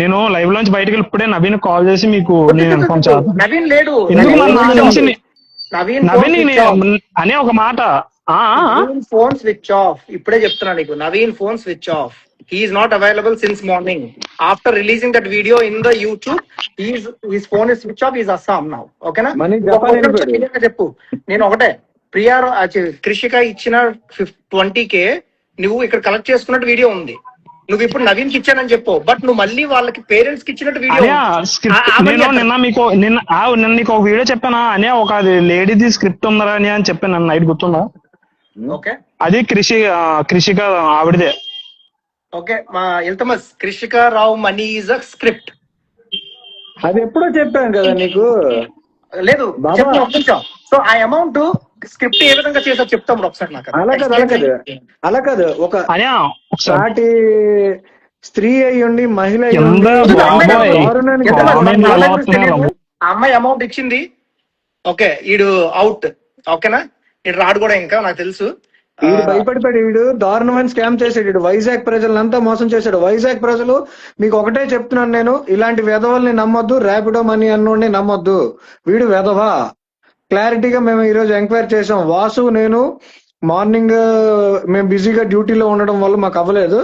నేను లైవ్ లోంచి బయటకు వెళ్ళి ఇప్పుడే నవీన్ కాల్ చేసి మీకు నేను ఇన్ఫార్మ్ చేస్తాను. నవీన్ లేడు, నవీన్ అనే ఒక మాట. ఫోన్ స్విచ్ ఆఫ్, ఇప్పుడే చెప్తున్నా నీకు. Naveen phone switch off. He is not available since morning. After releasing that video in the YouTube, his phone is switch off. He is Assam now. Okay na? చెప్పు. నేను ఒకటే, ప్రియా కృషిక ఇచ్చిన 20K నువ్వు ఇక్కడ collect చేసుకున్నట్టు వీడియో ఉంది. నువ్వు ఇప్పుడు నవీన్ కి ఇచ్చానని చెప్పు, బట్ నువ్వు మళ్ళీ వాళ్ళకి పేరెంట్స్ కి ఇచ్చినట్టు వీడియో. నిన్న నీకు ఒక వీడియో చెప్పానా అనే, ఒక లేడీది స్క్రిప్ట్ ఉందరా అని చెప్పాను నైట్, గుర్తుందా? ఓకే, అది కృషిక ఆవిడదే. ఓకే, మా ఇల్తమస్ కృషిక రావు మనీ ఈజ్ అ స్క్రిప్ట్. అది ఎప్పుడో చెప్పాను కదా నీకు. లేదు సో ఆ అమౌంట్ స్క్రిప్ట్ ఏ విధంగా చేసా చెప్తాము ఒకసారి నాకు. అలా కాదు, ఒక సాటి స్త్రీ అయ్యుండి మహిళ ఆ అమ్మాయి అమౌంట్ ఇచ్చింది. ఓకే, ఈడు అవుట్. ఓకేనా, ఈడు రాడు కూడా ఇంకా నాకు తెలుసు. వీడు భయపడిపోయాడు, వీడు దారుణమైన స్కామ్ చేసాడు. వీడు వైజాగ్ ప్రజలంతా మోసం చేశాడు. వైజాగ్ ప్రజలు మీకు ఒకటే చెప్తున్నాను నేను, ఇలాంటి వెధవల్ని నమ్మొద్దు, ర్యాపిడో మనీ అన్నోడిని నమ్మొద్దు. వీడు వెధవా. క్లారిటీగా మేము ఈ రోజు ఎంక్వైరీ చేసాం. వాసు నేను మార్నింగ్ మేము బిజీగా డ్యూటీలో ఉండడం వల్ల మాకు అవ్వలేదు.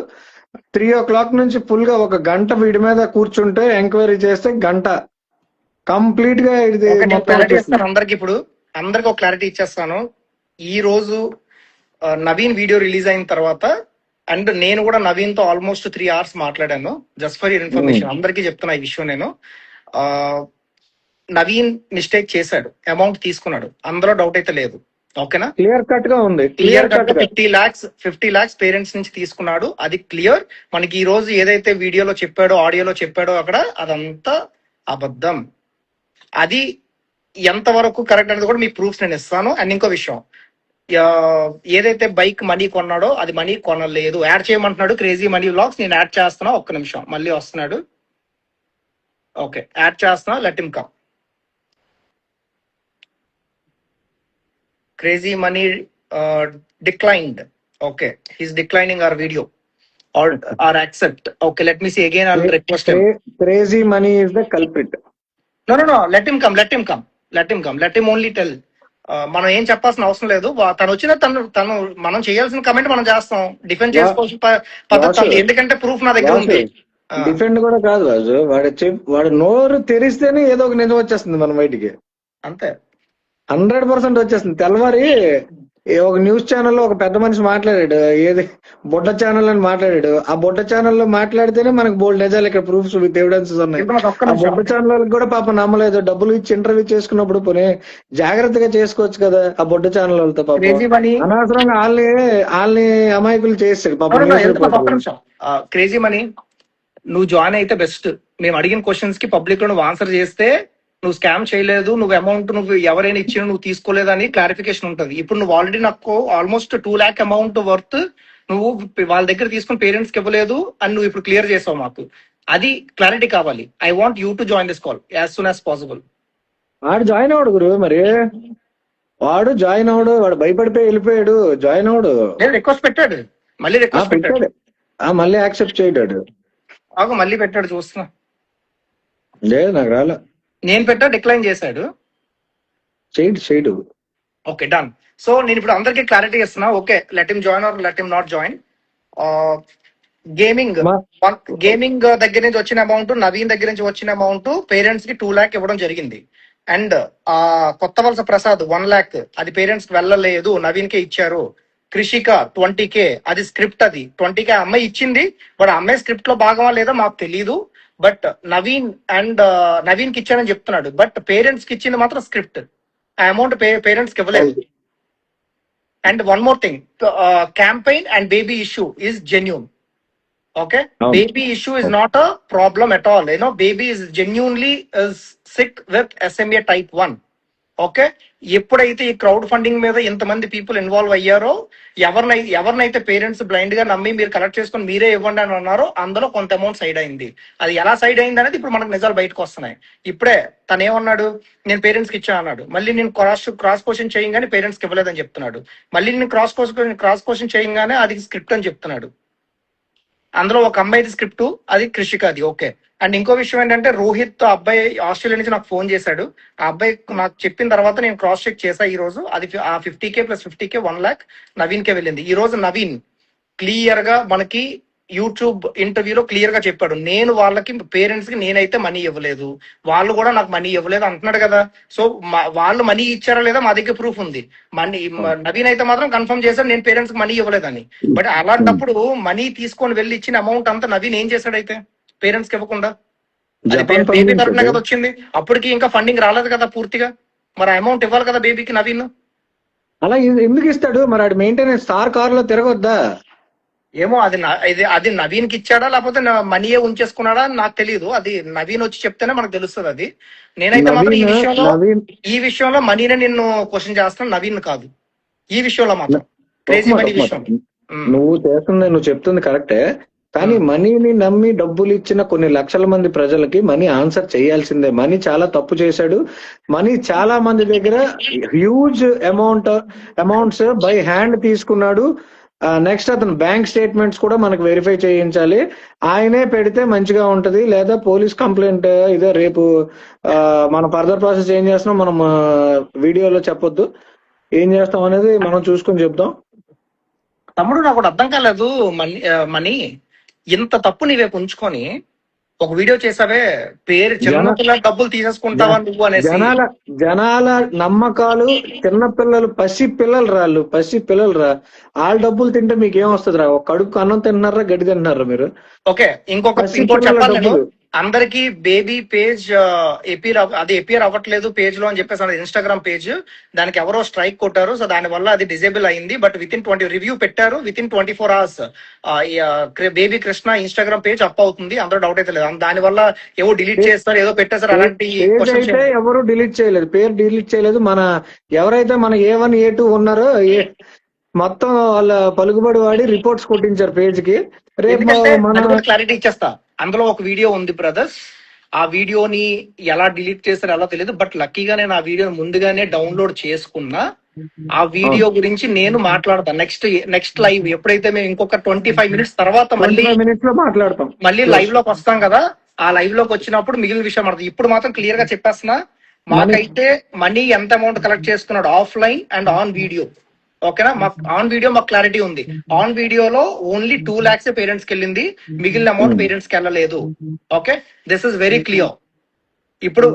3 o'clock నుంచి ఫుల్ గా 1 గంట వీడి మీద కూర్చుంటే ఎంక్వైరీ చేస్తే గంట కంప్లీట్ గా అందరికి. ఇప్పుడు అందరికి ఒక క్లారిటీ ఇచ్చేస్తాను. ఈ రోజు నవీన్ వీడియో రిలీజ్ అయిన తర్వాత అండ్ నేను కూడా నవీన్ తో ఆల్మోస్ట్ 3 hours మాట్లాడాను. జస్ట్ ఫర్ యూర్ ఇన్ఫర్మేషన్ అందరికీ చెప్తున్నా ఈ విషయం. నేను నవీన్ మిస్టేక్ చేశాడు, అమౌంట్ తీసుకున్నాడు, అందులో డౌట్ అయితే లేదు. ఓకేనా? క్లియర్ కట్ గా ఉంది. క్లియర్ కట్ 50 lakhs పేరెంట్స్ నుంచి తీసుకున్నాడు. అది క్లియర్. మనకి ఈ రోజు ఏదైతే వీడియోలో చెప్పాడో ఆడియోలో చెప్పాడో అక్కడ అదంతా అబద్ధం. అది ఎంత వరకు కరెక్ట్ అనేది కూడా మీ ప్రూఫ్స్ నేను ఇస్తాను. అండ్ ఇంకో విషయం, ఏదైతే బైక్ మనీ కొన్నాడో అది మనీ కొనలేదు. యాడ్ చేయమంటున్నాడు క్రేజీ మనీ వ్లాగ్స్. నేను యాడ్ చేస్తున్నా, ఒక్క నిమిషం. మళ్ళీ వస్తున్నాడు. ఓకే, యాడ్ చేస్తున్నా. Let him come. Crazy Money declined. Okay, he's declining our video or accept. Okay, let me see again. I'll request him. Crazy Money is the culprit. No. Let him come. Let him only tell. మనం ఏం చెప్పాల్సిన అవసరం లేదు. తను వచ్చిన తను మనం చేయాల్సిన కమెంట్ మనం చేస్తాం. డిఫెండ్ చేసుకోవాల్సిన పద్ధతి, ఎందుకంటే ప్రూఫ్ నా దగ్గర ఉంది. డిఫెండ్ కూడా కాదు రాజు. వాడు నోరు తెరిస్తేనే ఏదో ఒక నిజం వచ్చేస్తుంది మన బయటికి. అంతే, 100% వచ్చేస్తుంది. తెల్లవారి ఒక న్యూస్ ఛానల్లో ఒక పెద్ద మనిషి మాట్లాడాడు, ఏది బొడ్డ ఛానల్ అని మాట్లాడాడు. ఆ బొడ్డ ఛానల్లో మాట్లాడితేనే మనకు బోల్డ్ నిజాలు ఇక్కడ ప్రూఫ్స్ విత్ ఎవిడెన్సెస్ ఉన్నాయి. ఆ బొడ్డ ఛానల్ కూడా పాప నమ్మలేదు. డబ్బులు ఇచ్చి ఇంటర్వ్యూ చేసుకున్నప్పుడు పోనీ జాగ్రత్తగా చేసుకోవచ్చు కదా ఆ బొడ్డ ఛానల్ వాళ్ళతో. పాప అనవసరంగా వాళ్ళని అమాయకులు చేస్తాడు పాప. క్రేజీ మనీ, నువ్వు జాయిన్ అయితే బెస్ట్. మేము అడిగిన క్వశ్చన్స్ కి పబ్లిక్ లో నువ్వు ఆన్సర్ చేస్తే నువ్వు స్కామ్ చేయలేదు, నువ్వు అమౌంట్ నువ్వు ఎవరైనా ఇచ్చినా నువ్వు తీసుకోలేదని క్లారిఫికేషన్ ఉంటుంది. ఇప్పుడు నువ్వు ఆల్రెడీ నాకు ఆల్మోస్ట్ 2 lakh అమౌంట్ వర్త్ నువ్వు వాళ్ళ దగ్గర తీసుకుని పేరెంట్స్ కి ఇవ్వలేదు అని నువ్వు ఇప్పుడు క్లియర్ చేసావు. మాకు అది క్లారిటీ కావాలి. I want you to join this call as soon as possible. వాడు జాయిన్ అవడు గురు. మరి వాడు జాయిన్ అవడు. వాడు భయపడిపోయి వెళ్ళిపోయాడు. జాయిన్ అవడు. నేను రిక్వెస్ట్ పెట్టాడు, మళ్ళీ రిక్వెస్ట్ పెట్టాడు, మళ్ళీ యాక్సెప్ట్ చేయడాడు. మళ్ళీ పెట్టాడు, చూస్తున్నా. లేదు నాకు రాలే. నేను పెట్టా, డిక్లైన్ చేశాడు. చేయడు. Okay, done. సో నేను ఇప్పుడు అందరికీ క్లారిటీ ఇస్తున్నా. Okay, let him join or let him not join. Gaming దగ్గర నుంచి వచ్చిన అమౌంట్, నవీన్ దగ్గర నుంచి వచ్చిన అమౌంట్ పేరెంట్స్ కి 2 lakh ఇవ్వడం జరిగింది. అండ్ కొత్త వలస ప్రసాద్ 1 lakh అది పేరెంట్స్ కి వెళ్ళలేదు, నవీన్ కే ఇచ్చారు. కృషిక 20K అది స్క్రిప్ట్, అది 20K అమ్మాయి ఇచ్చింది. బట్ అమ్మాయి స్క్రిప్ట్ లో భాగమా లేదా మాకు తెలీదు. బట్ నవీన్ కి ఇచ్చానని చెప్తున్నాడు. బట్ పేరెంట్స్ కి ఇచ్చింది మాత్రం స్క్రిప్ట్. ఆ అమౌంట్ పేరెంట్స్ కి ఇవ్వలేదు. And one more thing, campaign and baby issue is genuine. Okay, baby issue is not a problem at all. Baby is genuinely sick with SMA type 1. Okay, ఎప్పుడైతే ఈ crowd funding మీద ఇంతమంది people involve అయ్యారో, ఎవరినైతే parents blind గా నమ్మి మీరు collect చేసుకుని మీరే ఇవ్వండి అని అన్నారో అందులో కొంత అమౌంట్ సైడ్ అయింది. అది ఎలా సైడ్ అయింది అనేది ఇప్పుడు మనకు నిజాలు బయటకు వస్తున్నాయి. ఇప్పుడే తను ఏమన్నాడు, నేను పేరెంట్స్ కి ఇచ్చా అన్నాడు. మళ్ళీ నేను క్రాస్ క్వశ్చన్ చేయగానే పేరెంట్స్ కి ఇవ్వలేదని చెప్తున్నాడు. మళ్ళీ నేను క్రాస్ క్వశ్చన్ చేయగానే అది స్క్రిప్ట్ అని చెప్తున్నాడు. అందులో ఒక అమ్మాయిది స్క్రిప్ట్, అది కృషికది. ఓకే, అండ్ ఇంకో విషయం ఏంటంటే రోహిత్ అబ్బాయి ఆస్ట్రేలియా నుంచి నాకు ఫోన్ చేశాడు. ఆ అబ్బాయి నాకు చెప్పిన తర్వాత నేను క్రాస్ చెక్ చేశా ఈ రోజు. అది ఆ 50K + 50K 1 lakh నవీన్ కే వెళ్ళింది. ఈ రోజు నవీన్ క్లియర్ గా మనకి యూట్యూబ్ ఇంటర్వ్యూలో క్లియర్ గా చెప్పాడు, నేను వాళ్ళకి పేరెంట్స్ కి నేనైతే మనీ ఇవ్వలేదు, వాళ్ళు కూడా నాకు మనీ ఇవ్వలేదు అంటున్నాడు కదా. సో వాళ్ళు మనీ ఇచ్చారా లేదా మా దగ్గర ప్రూఫ్ ఉంది. నవీన్ అయితే మాత్రం కన్ఫర్మ్ చేశాడు నేను పేరెంట్స్ కి మనీ ఇవ్వలేదని. బట్ అలాంటప్పుడు మనీ తీసుకొని వెళ్ళి ఇచ్చిన అమౌంట్ అంతా నవీన్ ఏం చేశాడు అయితే పేరెంట్స్ కి ఇవ్వకుండా? బేబీ తరఫున కదా వచ్చింది, అప్పటికి ఇంకా ఫండింగ్ రాలేదు కదా పూర్తిగా. మరి అమౌంట్ ఇవ్వాలి కదా బేబీకి నవీన్. అలా ఎందుకు ఇస్తాడు మరి? మెయింటెనెన్స్ స్టార్ కార్ లో తిరగొద్దా? ఏమో అది నవీన్ కి ఇచ్చాడా లేకపోతే మనీయే ఉంచేసుకున్నాడా నాకు తెలియదు. అది నవీన్ వచ్చి చెప్తేనే మనకు తెలుస్తుంది. అది నేనైతే మాత్రం ఈ విషయంలో మనీనే నిన్ను క్వశ్చన్ చేస్తాను, నవీన్ కాదు. ఈ విషయంలో మాత్రం క్రేజీ మనీ విషయం నువ్వు చెప్తుంది కరెక్టే, కానీ మనీని నమ్మి డబ్బులు ఇచ్చిన కొన్ని లక్షల మంది ప్రజలకి మనీ ఆన్సర్ చేయాల్సిందే. మనీ చాలా తప్పు చేశాడు. మనీ చాలా మంది దగ్గర హ్యూజ్ అమౌంట్స్ బై హ్యాండ్ తీసుకున్నాడు. నెక్స్ట్ అతను బ్యాంక్ స్టేట్మెంట్స్ కూడా మనకు వెరిఫై చేయించాలి. ఆయనే పెడితే మంచిగా ఉంటది. లేదా పోలీస్ కంప్లైంట్ ఇదే రేపు మనం ఫర్దర్ ప్రాసెస్ ఏం చేస్తున్నాం మనం వీడియోలో చెప్పొద్దు. ఏం చేస్తాం అనేది మనం చూసుకొని చెప్దాం. తమ్ముడు నాకు అర్థం కాలేదు, మనీ ఇంత తప్పు నీ వైపు ఉంచుకొని ఒక వీడియో చేసావే, పేరు చిన్న పిల్లల డబ్బులు తీసేసుకుంటావా నువ్వు అనేసి. జనాల నమ్మకాలు, చిన్న పిల్లలు, పసి పిల్లలు రా, వాళ్ళ డబ్బులు తింటే మీకు ఏం వస్తుంది రా? ఒక కడుపు అన్నం తింటున్నారా, గడ్డి తింటున్నారా మీరు? ఓకే, ఇంకోటి చెప్పాలి నేను అందరికి. బేబీ పేజ్ ఎపియర్ అవ్వట్లేదు పేజ్ లో అని చెప్పేసి అన్నది ఇన్స్టాగ్రామ్ పేజ్. దానికి ఎవరో స్ట్రైక్ కొట్టారు, సో దాని వల్ల అది డిజేబుల్ అయింది. బట్ విత్ ఇన్ 20 రివ్యూ పెట్టారు, with in 24 hours baby Krishna Instagram page up అవుతుంది, అందరూ డౌట్ అయితే లేదు. దాని వల్ల ఏవో డిలీట్ చేస్తారు, ఏదో పెట్టేస్తారు, అలాంటి అయితే ఎవరు డిలీట్ చేయలేదు, పేరు డిలీట్ చేయలేదు. మన ఎవరైతే మన A1 A2 ఉన్నారో మొత్తం వాళ్ళ పలుకుబడి వాడి రిపోర్ట్స్ కొట్టించారు పేజ్ కి. రేపు క్లారిటీ ఇచ్చేస్తా. అందులో ఒక వీడియో ఉంది బ్రదర్స్, ఆ వీడియోని ఎలా డిలీట్ చేస్తారో ఎలా తెలియదు. బట్ లక్కీగా నేను ఆ వీడియోని ముందుగానే డౌన్లోడ్ చేసుకున్నా. ఆ వీడియో గురించి నేను మాట్లాడతాను నెక్స్ట్ లైవ్ ఎప్పుడైతే మేము ఇంకొక 25 minutes తర్వాత మళ్ళీ లైవ్ లోకి వస్తాం కదా, ఆ లైవ్ లోకి వచ్చినప్పుడు మిగిలిన విషయం మాట్లాడుతుంది. ఇప్పుడు మాత్రం క్లియర్ గా చెప్పేస్తున్నా, మాకైతే మనీ ఎంత అమౌంట్ కలెక్ట్ చేసుకున్నాడు ఆఫ్లైన్ అండ్ ఆన్ వీడియో. ఓకేనా, మాకు ఆన్ వీడియో మాకు క్లారిటీ ఉంది. ఆన్ వీడియోలో ఓన్లీ 2 lakhs పేరెంట్స్ కి వెళ్ళింది, మిగిలిన అమౌంట్ పేరెంట్స్ కి వెళ్ళలేదు. Okay, this is very clear. ఇప్పుడు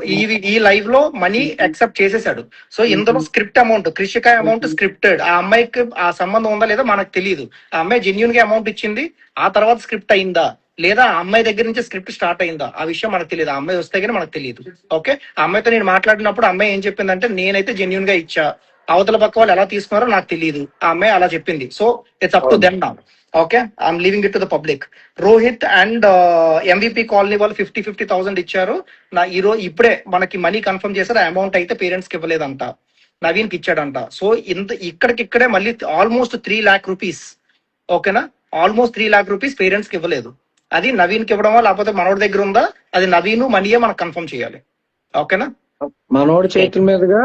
ఈ లైవ్ లో మనీ యాక్సెప్ట్ చేసేసాడు. సో ఇందులో script amount, Krishika amount scripted. ఆ అమ్మాయికి ఆ సంబంధం ఉందా లేదా మనకు తెలియదు. ఆ అమ్మాయి జెన్యున్ గా అమౌంట్ ఇచ్చింది, ఆ తర్వాత స్క్రిప్ట్ అయిందా లేదా ఆ అమ్మాయి దగ్గర నుంచి స్క్రిప్ట్ స్టార్ట్ అయిందా ఆ విషయం మనకు తెలియదు. ఆ అమ్మాయి వస్తే కానీ మనకు తెలియదు. ఓకే, ఆ అమ్మాయితో నేను మాట్లాడినప్పుడు అమ్మాయి ఏం చెప్పిందంటే, నేనైతే జెన్యున్ గా ఇచ్చా, అవతల పక్క వాళ్ళు ఎలా తీసుకున్నారో నాకు తెలియదు. ఆ అమ్మాయి అలా చెప్పింది. So it's up to them now. Okay, I'm leaving it to the public. Rohit and MVP colony వాళ్ళు 50,000 ఇచ్చారు. ఇప్పుడే మనకి మనీ కన్ఫర్మ్ చేశారు. ఆ అమౌంట్ అయితే పేరెంట్స్ కి ఇవ్వలేదంట, నవీన్ కి ఇచ్చాడంట. సో ఇక్కడికిక్కడే మళ్ళీ ఆల్మోస్ట్ 3 lakh రూపీస్. ఓకేనా, ఆల్మోస్ట్ 3 lakh రూపీస్ పేరెంట్స్ కి ఇవ్వలేదు. అది నవీన్ కి ఇవ్వడమా లేకపోతే మనోడి దగ్గర ఉందా, అది నవీన్ మనీయే మనకు కన్ఫర్మ్ చేయాలి. ఓకేనా, మనోడి చేతుల మీదుగా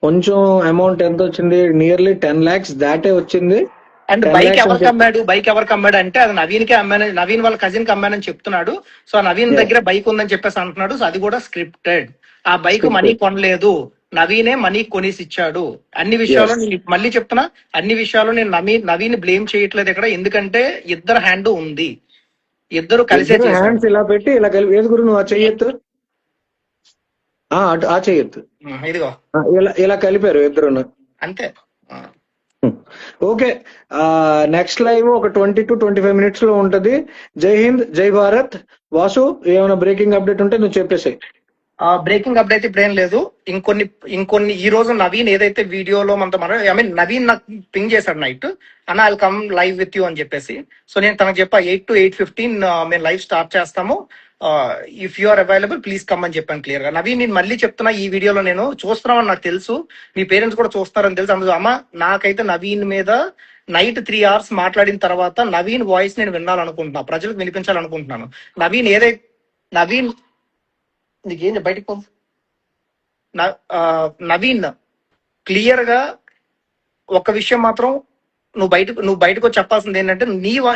కొంచెం అమౌంట్ ఎంత వచ్చింది, నియర్లీ 10 lakhs దాటే వచ్చింది. అండ్ బైక్ ఎవరికి అమ్మాడు అంటే అది నవీన్ కి అమ్మాను, నవీన్ వాళ్ళ కజిన్ కి అమ్మానని చెప్తున్నాడు. సో నవీన్ దగ్గర బైక్ ఉందని చెప్పేసి అంటున్నాడు. సో అది కూడా స్క్రిప్టెడ్. ఆ బైక్ మనీ కొనలేదు, నవీనే మనీ కొనేసి ఇచ్చాడు. అన్ని విషయాలు నేను మళ్ళీ చెప్తున్నా, అన్ని విషయాలు నేను నవీన్ బ్లేమ్ చేయట్లేదు ఇక్కడ. ఎందుకంటే ఇద్దరు హ్యాండ్ ఉంది, ఇద్దరు కలిసే హ్యాండ్స్ ఇలా పెట్టి ఇలా కలిపి ఏది గురు నువ్వు ఆ చెయ్యొద్దు, ఆ చెయ్యొద్దు, ఇదిగో ఇలా కలిపారు ఇద్దరు అంతే. ఓకే, నెక్స్ట్ లైవ్ ఒక 20 to 25 minutes లో ఉంటది. జై హింద్, జై భారత్. వాసు, ఏమైనా బ్రేకింగ్ అప్డేట్ ఉంటే నువ్వు చెప్పేసాయి. బ్రేకింగ్ అప్డేట్ ఇప్పుడు ఏం లేదు. ఇంకొన్ని ఈ రోజు నవీన్ ఏదైతే వీడియోలో నవీన్ నాకు పింగ్ చేశాడు నైట్, అన్న I'll come live with you అని చెప్పేసి. సో నేను తనకు చెప్పా 8 to 8:15 మేము లైవ్ స్టార్ట్ చేస్తాము, if you are available please come అని చెప్పాను క్లియర్ గా. నవీన్ నేను మళ్ళీ చెప్తున్నా, ఈ వీడియోలో నేను చూస్తున్నామని నాకు తెలుసు, మీ పేరెంట్స్ కూడా చూస్తున్నారని తెలుసు. అందులో అమ్మ నాకైతే నవీన్ మీద నైట్ 3 hours మాట్లాడిన తర్వాత నవీన్ వాయిస్ నేను వినాలనుకుంటున్నా, ప్రజలకు వినిపించాలనుకుంటున్నాను. నవీన్ నీకేం బయటకు పో. నవీన్ క్లియర్ గా ఒక విషయం మాత్రం నువ్వు బయటకు చెప్పాల్సింది ఏంటంటే,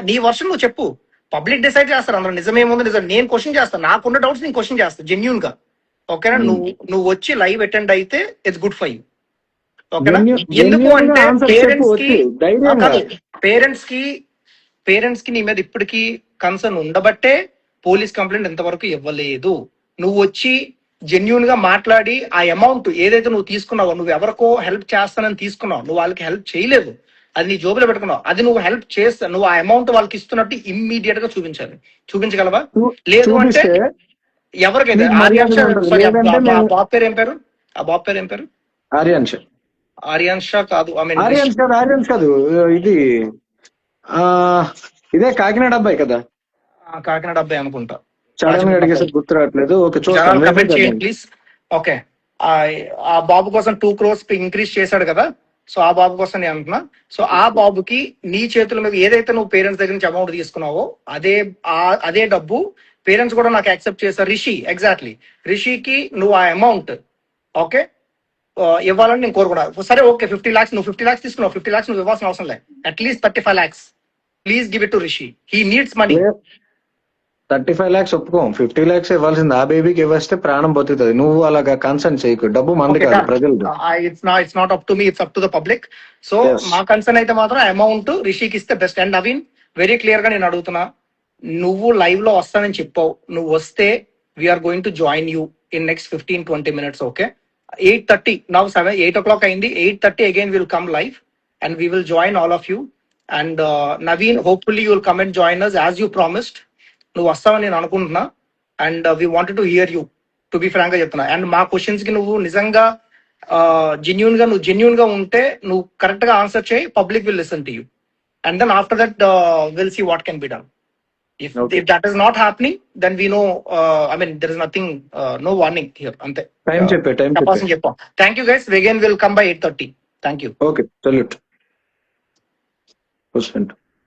నీ వర్షన్ నువ్వు చెప్పు. పబ్లిక్ డిసైడ్ చేస్తారు అందులో నిజమేముంది నిజం. నేను క్వశ్చన్ చేస్తాను, నాకున్న డౌట్స్ నేను క్వశ్చన్ చేస్తాను జెన్యూన్ గా. ఓకేనా, నువ్వు వచ్చి లైవ్ అటెండ్ అయితే ఇట్స్ గుడ్ ఫర్ యూ. ఓకేనా, ఎందుకు అంటే పేరెంట్స్ కి నీ మీద ఇప్పటికీ కన్సర్న్ ఉండబట్టే పోలీస్ కంప్లైంట్ ఇంతవరకు ఇవ్వలేదు. నువ్వు వచ్చి జెన్యూన్ గా మాట్లాడి ఆ అమౌంట్ ఏదైతే నువ్వు తీసుకున్నావో, నువ్వు ఎవరికో హెల్ప్ చేస్తానని తీసుకున్నావు, నువ్వు వాళ్ళకి హెల్ప్ చేయలేదు, అది నీ జోబులో పెట్టుకున్నావు. అది నువ్వు హెల్ప్ చేస్తా, నువ్వు ఆ అమౌంట్ వాళ్ళకి ఇస్తున్నట్టు ఇమ్మీడియట్ గా చూపించాలి. చూపించగలవా? లేదు అంటే ఎవరికైతే బాబు పేరు ఏం పేరు? ఆ బాబు పేరు ఏం పేరు? ఆర్యాన్షా కాదు, ఆర్యాన్స్ కాదు, ఇది ఇదే కాకినాడ అబ్బాయి కదా, కాకినాడ అబ్బాయి అనుకుంటా. గుర్తు రావట్లేదు. ప్లీజ్. ఓకే, ఆ బాబు కోసం 2 crores ఇంక్రీజ్ చేశాడు కదా, సో ఆ బాబు కోసం నేను అంటున్నా. సో ఆ బాబుకి నీ చేతుల మీద ఏదైతే నువ్వు పేరెంట్స్ దగ్గర నుంచి అమౌంట్ తీసుకున్నావో అదే డబ్బు పేరెంట్స్ కూడా నాకు యాక్సెప్ట్ చేశారు. ఎగ్జాక్ట్లీ రిషికి నువ్వు ఆ అమౌంట్ ఓకే ఇవ్వాలని నేను కోరుకున్నా. సరే ఓకే, 50 lakhs నువ్వు 50 lakhs తీసుకున్నావు, 50 lakhs నువ్వు ఇవ్వాల్సిన అవసరం లేదు. At least 35 lakhs please give it to Rishi, he needs money. 35 lakhs ఒప్పుకోం, 50 lakhs ఇవ్వాల్సింది. ఆ బేబీకి ఇవ్వస్తే ప్రాణం బతుకుతుంది. నువ్వు అలాగా కన్సర్న్ చేయకు, డబ్బు మంది కాదు ప్రజలు. It's not up to me, it's up to the public. So మా కన్సర్న్ అయితే మాత్రం అమౌంట్ రిషికి ఇస్తే best. And Naveen very clear గా నేను అడుగుతున్నా, నువ్వు లైవ్ లో వస్తానని చెప్పావు, నువ్వు వస్తే we're going to join you in next 15-20 minutes. Okay, 8:30 now 8 o'clock అయింది. 8:30 again will come live and we will join all of you. And Naveen, hopefully you will come and join us as you promised. నువ్వు వస్తావని నేను అనుకుంటున్నా. And we wanted to hear you, to be frank గా చెప్తున్నా. And మా questions కి నువ్వు నిజంగా జెన్యూన్ గా ఉంటే నువ్వు కరెక్ట్ గా ఆన్సర్ చేయి, public will listen to you. And then after that, we'll see what can be done. If that is not happening, then we know, there is nothing, no warning here. Ante. Time cheppe. Thank you guys. Again, we'll come by 8:30. Thank you. Okay, salute.